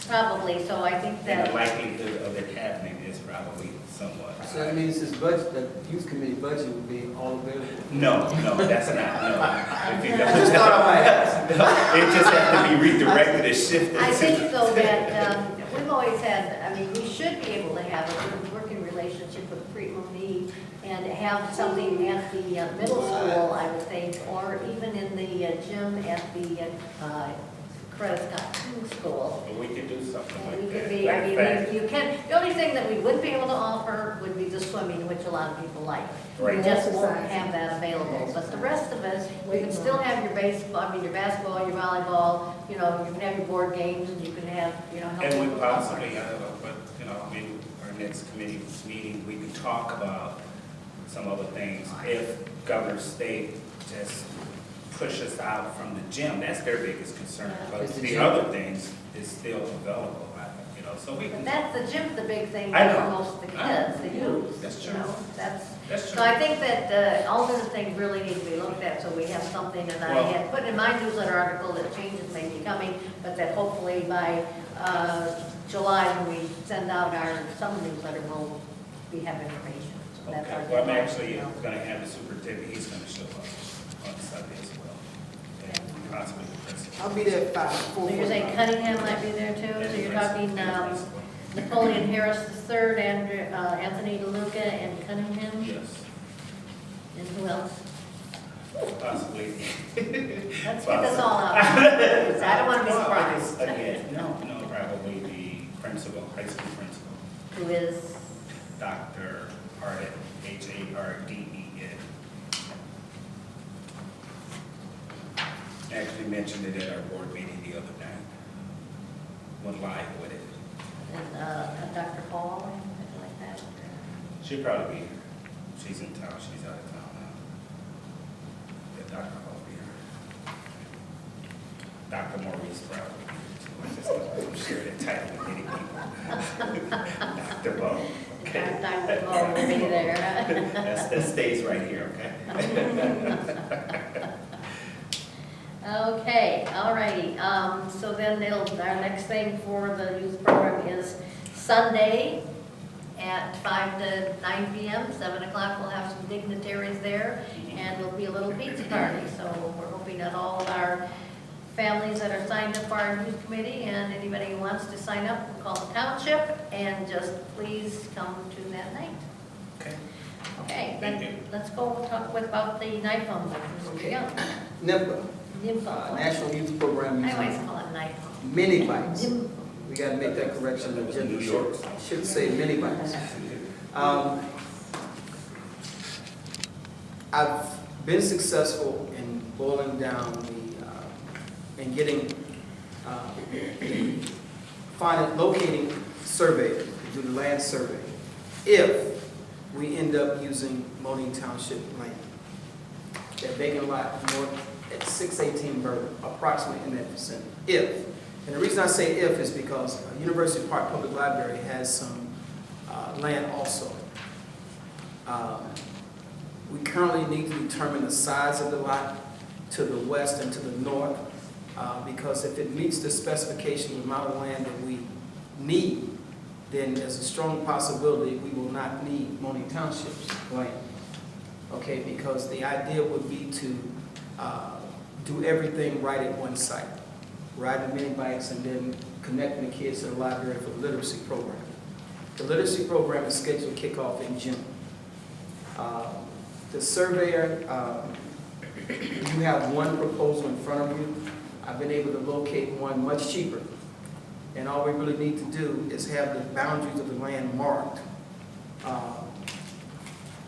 Probably, so I think And that. the likelihood of it happening is probably somewhat So that high. means his budget, the youth committee budget will be all available. No, that's not, no. If you I just thought I might ask. It just has to be redirected and shifted. I think though that, we've always had, I mean, we should be able to have a good working relationship with Monee and have something at the middle school, I would think, or even in the gym at the Scott School. But we could do something And like we that. could be, I Matter of fact, mean, you can, the only thing that we wouldn't be able to offer would be the swimming, which a lot of people like. We Right. just won't have that available, but the rest of us, you can still have your baseball, I mean, your basketball, your volleyball, you know, you can have your board games, and you can have, you know. help And we with possibly, but, you know, maybe our next committee meeting, we can talk about some other things. If Governor State just push us out from the gym, that's their biggest concern. But Is the the gym- other things is still available, you know, so we But can. that's, the gym's the big thing I for know. most of the I know. kids, the youth. That's you true. know, That's, That's so true. I think that all those things really need to be looked at, so we have something, and I Well- had put in my newsletter article that changes may be coming, but that hopefully by July, when we send out our summer newsletter, we'll have information. So that's our Okay, well, I'm deadline, actually you know. gonna have the superintendent, he's gonna show up on Sunday as well. And possibly the principal. I'll be there at 5. So you're saying Cunningham might be there too, so you're talking Napoleon Harris III, Anthony DeLuca, and Cunningham, Yes, and who else? possibly. Let's get this all out. I don't want to be surprised. Again, no, probably the principal, high school principal, Who is, Dr. Harden, Harden. Actually mentioned it at our board meeting the other night. Went live with it. and Dr. Paul, or something like that? She'll probably be here. She's in town, she's out of town now. Yeah, Dr. Hall will be here. Dr. Maurice probably be here too. I just want to share the title with many people. Dr. Bo. Okay. Dr. Paul will be there. That stays right here, okay? Okay, all righty. So then our next thing for the youth program is Sunday at 5 to 9 p.m., 7 o'clock. We'll have some dignitaries there, and there'll be a little pizza party. So we're hoping that all of our families that are signed up for our youth committee and anybody who wants to sign up, will call the township, and just please come to that night. Okay. Okay, Thank then you. let's go talk about the night home. Okay. NIMPA, NIMPA. National Youth Program I always using call it night home. mini bikes. NIMPA. We gotta make that correction. The agenda New York. should say mini bikes. I've been successful in boiling down and getting, locating surveyors to do the land survey if we end up using Monee Township land. That vacant lot north at 618 Bourbon, approximately in that vicinity. If. And the reason I say if is because University Park Public Library has some land also. We currently need to determine the size of the lot to the west and to the north, because if it meets the specification of the amount of land that we need, then there's a strong possibility we will not need Monee Township's land. Okay, because the idea would be to do everything right at one site, ride the mini bikes and then connecting the kids to the library for the literacy program. The literacy program is scheduled to kick off in June. The surveyor, you have one proposal in front of you. I've been able to locate one much cheaper. And all we really need to do is have the boundaries of the land marked.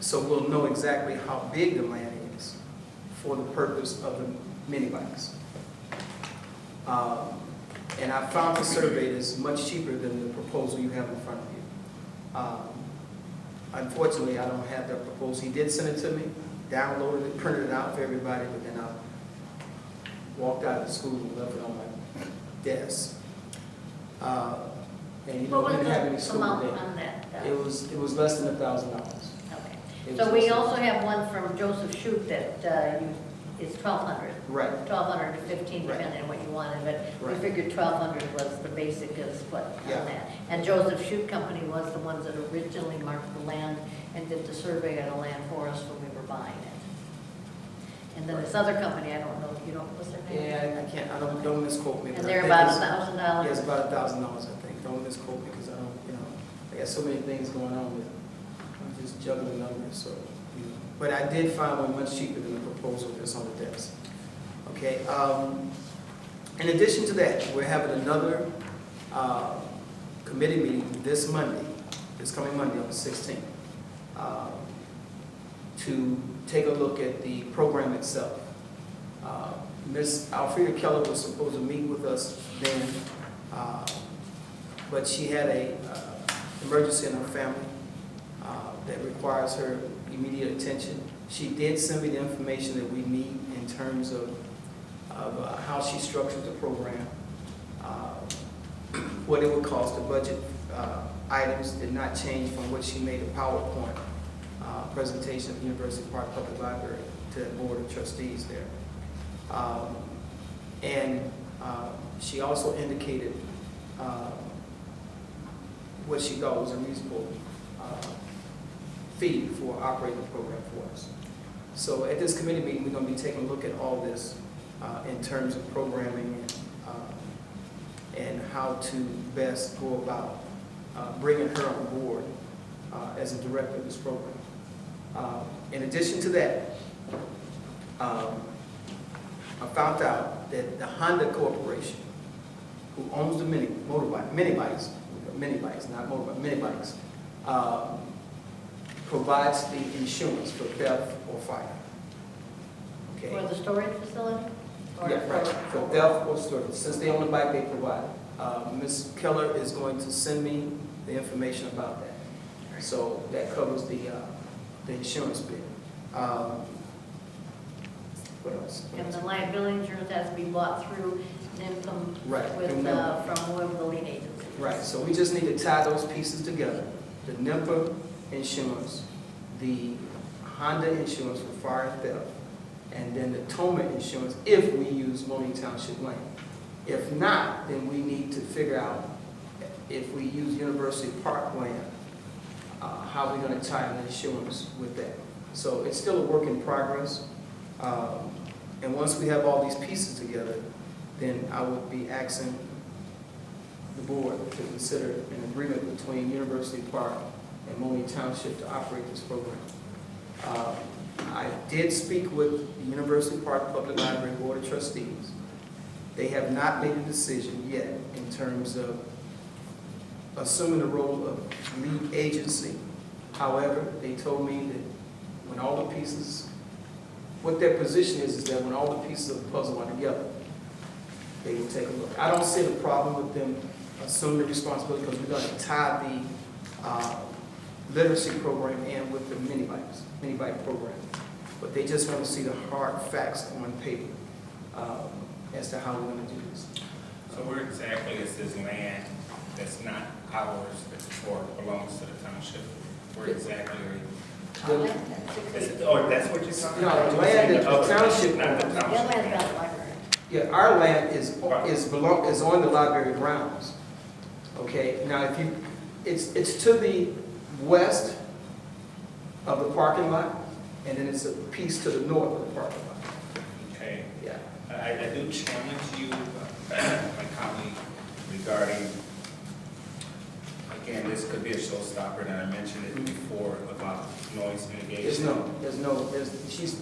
So we'll know exactly how big the land is for the purpose of the mini bikes. And I found the survey is much cheaper than the proposal you have in front of you. Unfortunately, I don't have that proposal. He did send it to me, downloaded it, printed it out for everybody, but then I walked out of the school and left it on my desk. And you What didn't have any was the school amount day. on that? It was less than $1,000. Okay. So we also have one from Joseph Shute that is $1,200. Right. 1,200 to 15, Right. depending on what you wanted, but we Right. figured 1,200 was the basic is what Yeah. on that. And Joseph Shute Company was the ones that originally marked the land and did the survey of the land for us when we were buying it. And then this other company, I don't know, you don't, what's their name? Yeah, I don't misquote me. but And I they're think about it's- $1,000? Yeah, it's about $1,000, I think. Don't misquote me because I don't, I got so many things going on with, I'm just juggling numbers, so. But I did find one much cheaper than the proposal that's on the desk. Okay, in addition to that, we're having another committee meeting this coming Monday on the 16th, to take a look at the program itself. Ms. Alfreda Keller was supposed to meet with us then, but she had a emergency in her family that requires her immediate attention. She did send me the information that we need in terms of how she structured the program, what it would cost. The budget items did not change from what she made a PowerPoint presentation at the University Park Public Library to the Board of Trustees there. She also indicated what she thought was a reasonable fee for operating the program for us. So at this committee meeting, we're going to be taking a look at all this in terms of programming and how to best go about bringing her on board as a director of this program. In addition to that, I found out that the Honda Corporation, who owns the mini bikes, provides the insurance for theft or fire. Okay. For the storage facility? Or Yeah, right, for theft or storage. Since they own the bike, they provide it. Ms. Keller is going to send me the information about that. So that covers the insurance bit. What else? And the liability insurance has to be bought through NIMCOM Right, with, through NIMCOM. from whoever the lead agency is. Right, so we just need to tie those pieces together. The NIMPA insurance, the Honda insurance for fire and theft, and then the TOMA insurance if we use Monee Township land. If not, then we need to figure out if we use University Park land, how we're going to tie the insurance with that. So it's still a work in progress. And once we have all these pieces together, then I would be asking the board to consider an agreement between University Park and Monee Township to operate this program. I did speak with the University Park Public Library Board of Trustees. They have not made a decision yet in terms of assuming the role of lead agency. However, they told me that when all the pieces, what their position is that when all the pieces of the puzzle are together, they will take a look. I don't see the problem with them assuming the responsibility because we're going to tie the literacy program in with the mini bike program. But they just want to see the hard facts on paper as to how we're going to do this. So where exactly is this land that's not ours, or belongs to the township? Where exactly are you? Oh, that's what you're talking No, about? the land that the township Not the owns. The other township. one's got the library. Yeah, our land is on the library grounds. Okay, now if you, it's to the west of the parking lot, and then it's a piece to the north of the parking lot. Okay. Yeah. I do challenge you, my colleague, regarding, again, this could be a showstopper, and I mentioned it before about noise mitigation.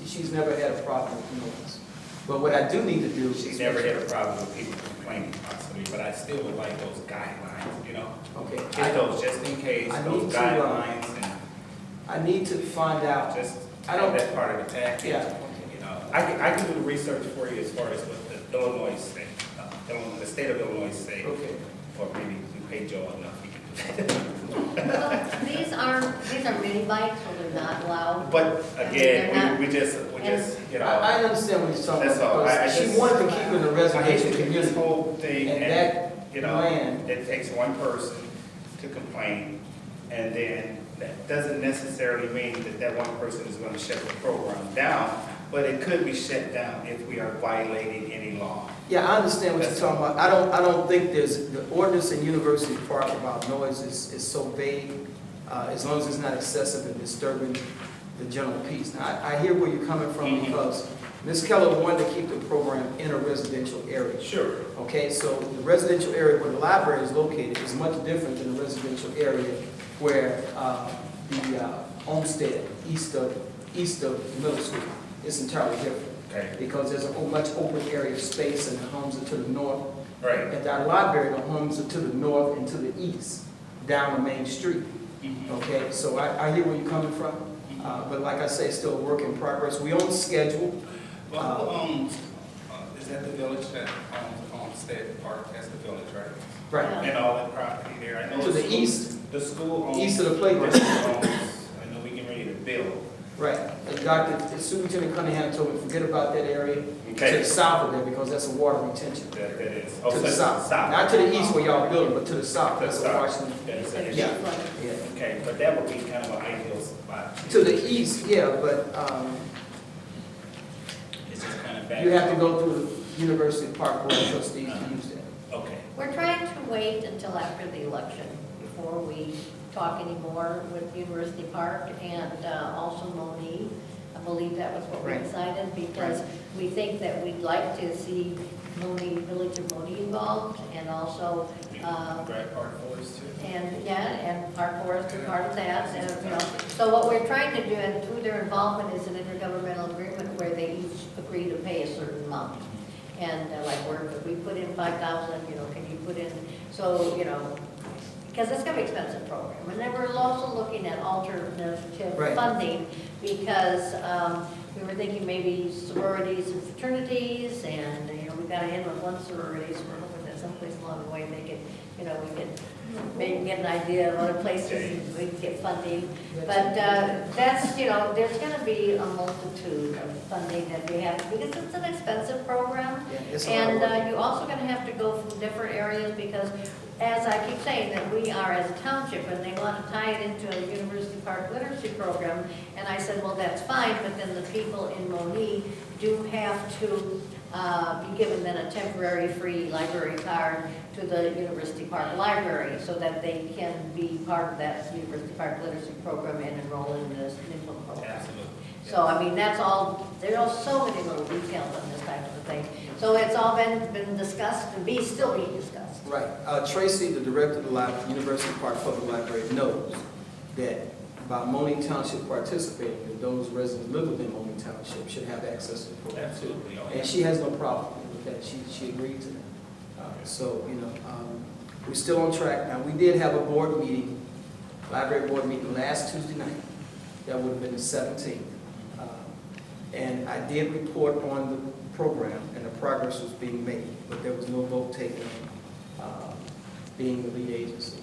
She's never had a problem with noise. But what I do need to do is. She's never had a problem with people complaining possibly, but I still would like those guidelines, you know? Okay. Get those just in case, I those need to, guidelines, and I need to find out. just I don't- have that part of the package. Yeah. You know, I can do the research for you as far as what the Illinois state, the state of Illinois say, Okay. or maybe we pay Joe enough, he can do that. Well, these are mini bikes, so they're not allowed. But again, we just, you know, I understand what you're talking That's all. about, I because she just- wanted to keep it in the I hate residential to get this community. whole thing, And and, that you know, land- it takes one person to complain, and then that doesn't necessarily mean that that one person is gonna shut the program down, but it could be shut down if we are violating any law. Yeah, I understand what you're talking about. I don't think there's, the ordinance in University Park about noise is so vague, as long as it's not excessive and disturbing the general peace. Now, I hear where you're coming from, because Ms. Keller wanted to keep the program in a residential area. Sure. Okay, so the residential area where the library is located is much different than the residential area where the Homestead, east of middle school. It's entirely different. Okay. Because there's a much open area of space, and the homes are to the north. Right. At that library, the homes are to the north and to the east, down the main street. Okay, so I hear where you're coming from, but like I say, still a work in progress. We on schedule. Well, is that the village that owns Homestead Park? That's the village, right? Right, And all that property there, I know. to the east, The school owns. east of the playground. I know we get ready to build. Right, and Dr. Superintendent Cunningham told me, forget about that area to Okay. the south of there, because that's a water retention. That is. To the south, not to the east where y'all building, but to the south, To the that's a south. Washington. That is an issue. Yeah, yeah. Okay, but that would be kind of an ideal spot. To the east, yeah, but It's just kind of back. you have to go through the University Park Board of Trustees to use that. Okay. We're trying to wait until after the election before we talk anymore with University Park and also Monee. I believe that was what we Right. decided, because we think that we'd like to see Monee, Village of Monee involved, and also, Grant Park Forest too. and Park Forest is part of that, and, you know. So what we're trying to do, and through their involvement, is an intergovernmental agreement where they each agree to pay a certain amount. And like, if we put in 5,000, you know, can you put in, so, you know, because it's gonna be an expensive program. And then we're also looking at alternative Right. funding, because we were thinking maybe sororities and fraternities, and, you know, we got in with one sorority, so we're hoping that someplace along the way make it, you know, we could maybe get an idea of other places we can get funding. But that's, you know, there's gonna be a multitude of funding that we have, because it's an expensive program. Yeah, it's a lot of work. And you're also gonna have to go from different areas, because as I keep saying, that we are as a township, and they want to tie it into a University Park literacy program. And I said, well, that's fine, but then the people in Monee do have to be given then a temporary free library card to the University Park Library, so that they can be part of that University Park literacy program and enroll in this NIMBA program. Absolutely. So, I mean, that's all, there are so many little details on this type of thing. So it's all been discussed, and still being discussed. Right. Tracy, the director of the University Park Public Library, knows that by Monee Township participating, that those residents living within Monee Township should have access to the program too. Absolutely. And she has no problem with that. She agreed to that. So, you know, we're still on track. Now, we did have a board meeting, library board meeting last Tuesday night. That would have been the 17th. And I did report on the program, and the progress was being made, but there was no vote taken on being the lead agency.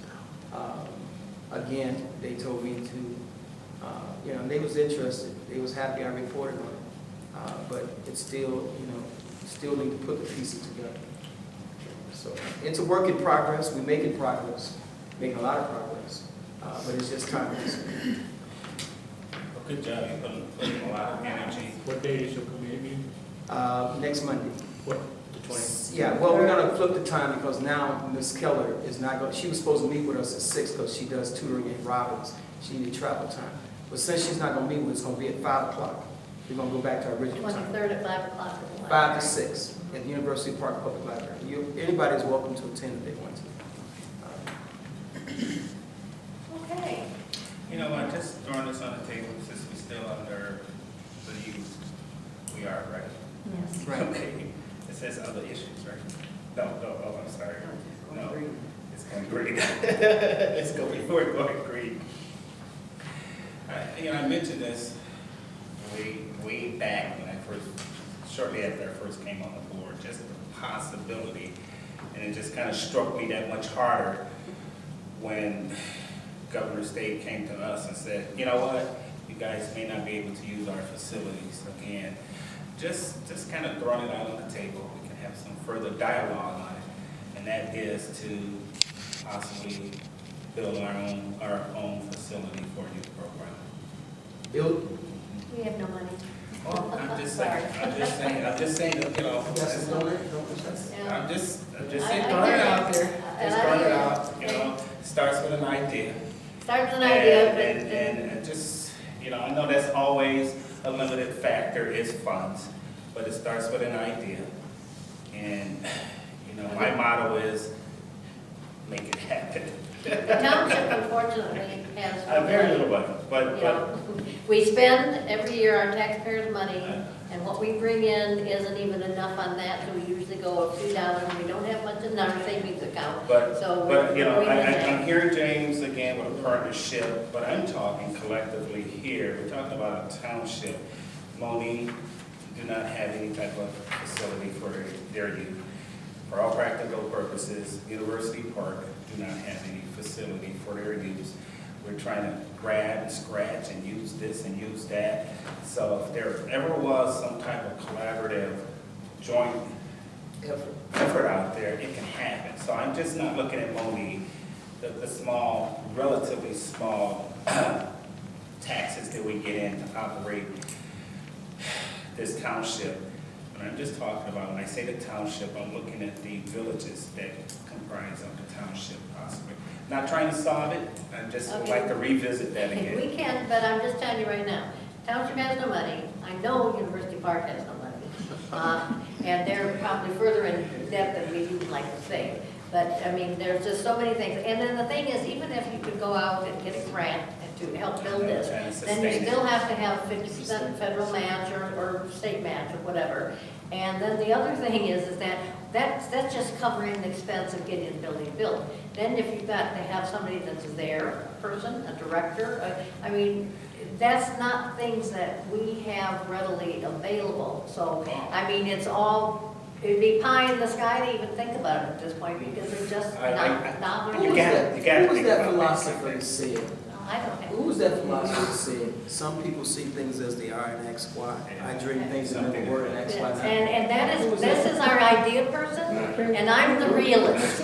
Again, they told me to, you know, they was interested. They was happy I reported on it. But it's still, you know, still need to put the pieces together. So it's a work in progress. We're making progress, making a lot of progress, but it's just time. Well, good job, you're putting a lot of energy. What day is your committee meeting? Next Monday. What, the 20th? Yeah, well, we're gonna flip the time, because now Ms. Keller is not going, she was supposed to meet with us at 6, because she does tutoring in Robbins. She needed travel time. But since she's not gonna meet with us, it's gonna be at 5 o'clock. We're gonna go back to our original time. 23rd at 5 o'clock. 5 to 6 at the University Park Public Library. Anybody's welcome to attend if they want to. Okay. You know what, just throwing this on the table, since we're still under the youth, we are, right? Yes. Right. Okay, it says other issues, right? No, I'm sorry. No, it's going to green. Let's go before it going green. I mentioned this way back when I first shortly after I first came on the board, just the possibility. And it just kind of struck me that much harder when Governor State came to us and said, you know what, you guys may not be able to use our facilities again. Just kind of throwing it out on the table. We can have some further dialogue on it, and that is to possibly build our own facility for a youth program. Bill, We have no money. Well, I'm just saying, that, you know, you got some donate? I'm just I saying, get throwing it it. out there. And Just I throwing it hear out, you. you know, starts with an idea. Start with an idea, but And just, you know, I know that's always a limited factor is funds, but it starts with an idea. And, you know, my motto is make it happen. the township unfortunately has. Very little money, You but, know, we spend every year our taxpayers' money, and what we bring in isn't even enough on that, so we usually go a few dollars, and we don't have much in our savings account. So you know, we're I'm hearing James again with a partnership, but I'm talking collectively here. We're talking about a township. Monee do not have any type of facility for their youth. For all practical purposes, University Park do not have any facility for their youth. We're trying to grab and scratch and use this and use that. So if there ever was some type of collaborative joint effort out there, it can happen. So I'm just not looking at Monee, the small, relatively small taxes that we get in to operate this township. And I'm just talking about, when I say the township, I'm looking at the villages that comprise of the township possibly. Not trying to solve it, I just would like to revisit that again. We can, but I'm just telling you right now, township has no money. I know University Park has no money. And they're probably further in debt than we would like to say. But, I mean, there's just so many things. And then the thing is, even if you could go out and get a grant to help build this, then you still have to have 50% federal match or state match or whatever. And then the other thing is that's just covering the expense of getting the building built. Then if you've got to have somebody that's there, a person, a director, I mean, that's not things that we have readily available. So, I mean, it'd be pie in the sky to even think about it at this point, because it's just not Who You was gotta that think about philosopher things that said? I don't know. Who was that philosopher that said, some people see things as they are in X, Y. I dream things that never were in X, Y, Z. And this is our idea person, and I'm the realist.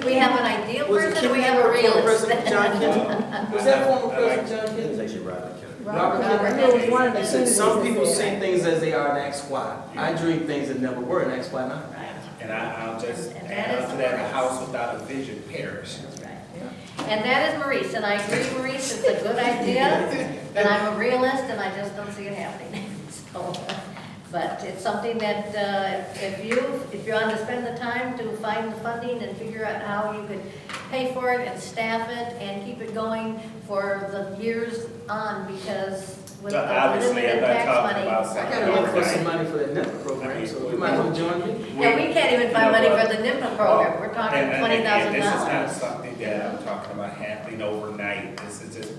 We have an ideal Was it person, we have a former realist. President John Kennedy? Was that former President John Kennedy? Robert Kennedy. It was one of the He said, things some he people see said. things as they are in X, Y. I dream things that never were in X, Y, Z. And I'll just And add that on is to that, a correct. house without a vision perishes. That's right. And that is Maurice, and I agree, Maurice, it's a good idea, and I'm a realist, and I just don't see it happening. So, but it's something that, if you want to spend the time to find the funding and figure out how you could pay for it and staff it and keep it going for the years on, because with So the obviously, limited I'm not tax talking money. about I gotta look for some money for that NIPA program, so you might as well join me. And we can't even find money for the NIPA program, we're talking And this is not $20,000. something that I'm talking about happening overnight. This is just,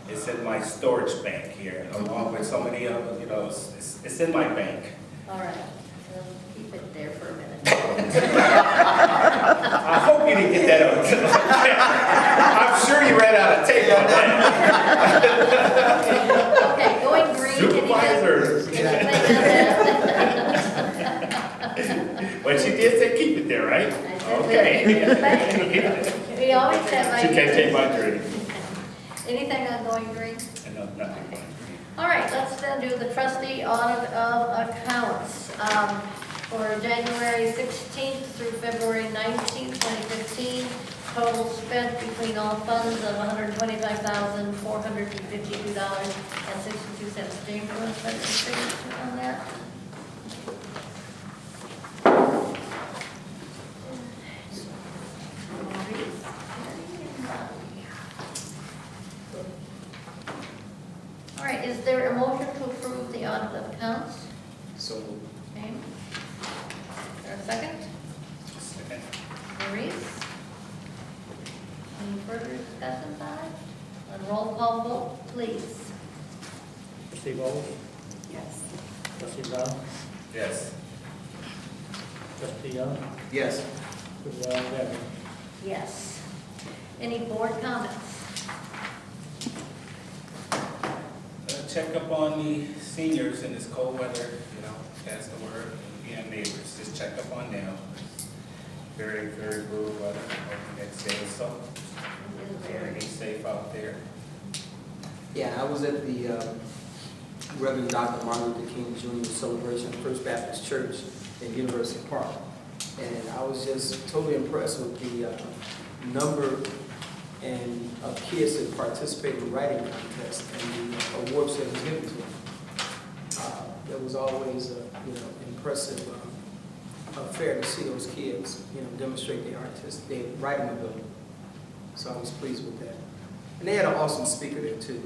it's in my storage bank here, along with so many other, you know, it's in my bank. All right, well, keep it there for a minute. I hope you didn't get that out. I'm sure you ran out of tape on that. Okay, going green, Supervisor. But she did say keep it there, right? Okay. We always have She can't take my drink. anything on going green? And no, nothing. All right, let's then do the trustee audit of accounts for January 16th through February 19th, 2015. Total spent between all funds of $125,452.62. James, you want to set the signature on that? All right, is there a motion to approve the audit of accounts? So, Okay. Is there a second? Second. Maurice? Any further discussion on it? On roll call vote, please. Trustee Bowles? Yes. Trustee Brown? Yes. Trustee Young? Yes. Supervisor Devon? Yes. Any board comments? Check up on the seniors in this cold weather, you know, that's the word, and neighbors, just check up on them. Very, very brutal weather, hope you guys stay so. It is very. Be safe out there. Yeah, I was at the Reverend Dr. Martin Luther King Jr. celebration at First Baptist Church in University Park. And I was just totally impressed with the number of kids that participated in the writing contest and the awards that was given to them. It was always, impressive, fair to see those kids, demonstrate their writing ability. So I was pleased with that. And they had an awesome speaker there too.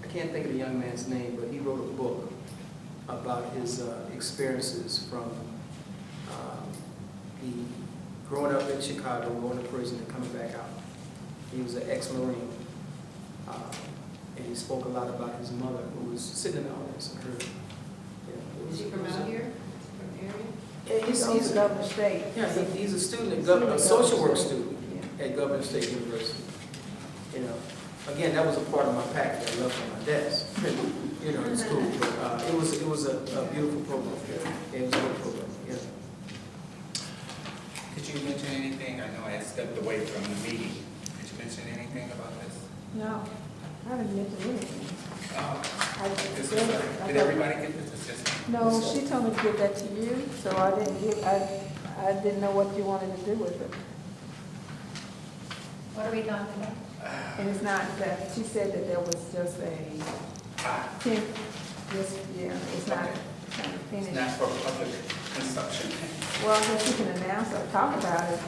I can't think of the young man's name, but he wrote a book about his experiences from growing up in Chicago, going to prison, and coming back out. He was an ex-Marine, and he spoke a lot about his mother, who was sitting in the audience and heard. Is he from out here? From the area? Yeah, He's on the Governor State. Yeah, he's a student at a social work student at Governor State University. Again, that was a part of my package I left on my desk, in school. But it was a beautiful program. It was a good program. Yeah. Did you mention anything? I know I stepped away from the meeting. Did you mention anything about this? No, I haven't mentioned anything. Did everybody get this assessment? No, she told me to give that to you, so I didn't know what you wanted to do with it. What are we talking about? And it's not that, she said that there was just it's not kind of finished. It's not for public consumption. Well, I guess you can announce or talk about it,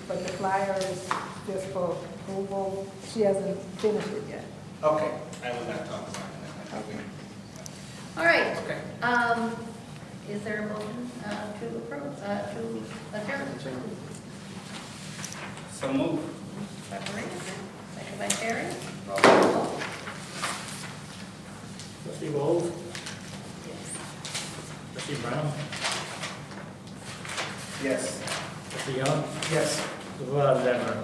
but the flyer is just for approval. She hasn't finished it yet. Okay, I will not talk about it. Okay. All right. Okay. Is there a motion to approve, to adjourn? So move. Second by Terry. Roll call. Trustee Bowles? Trustee Brown? Yes. Trustee Young? Yes. Supervisor Devon?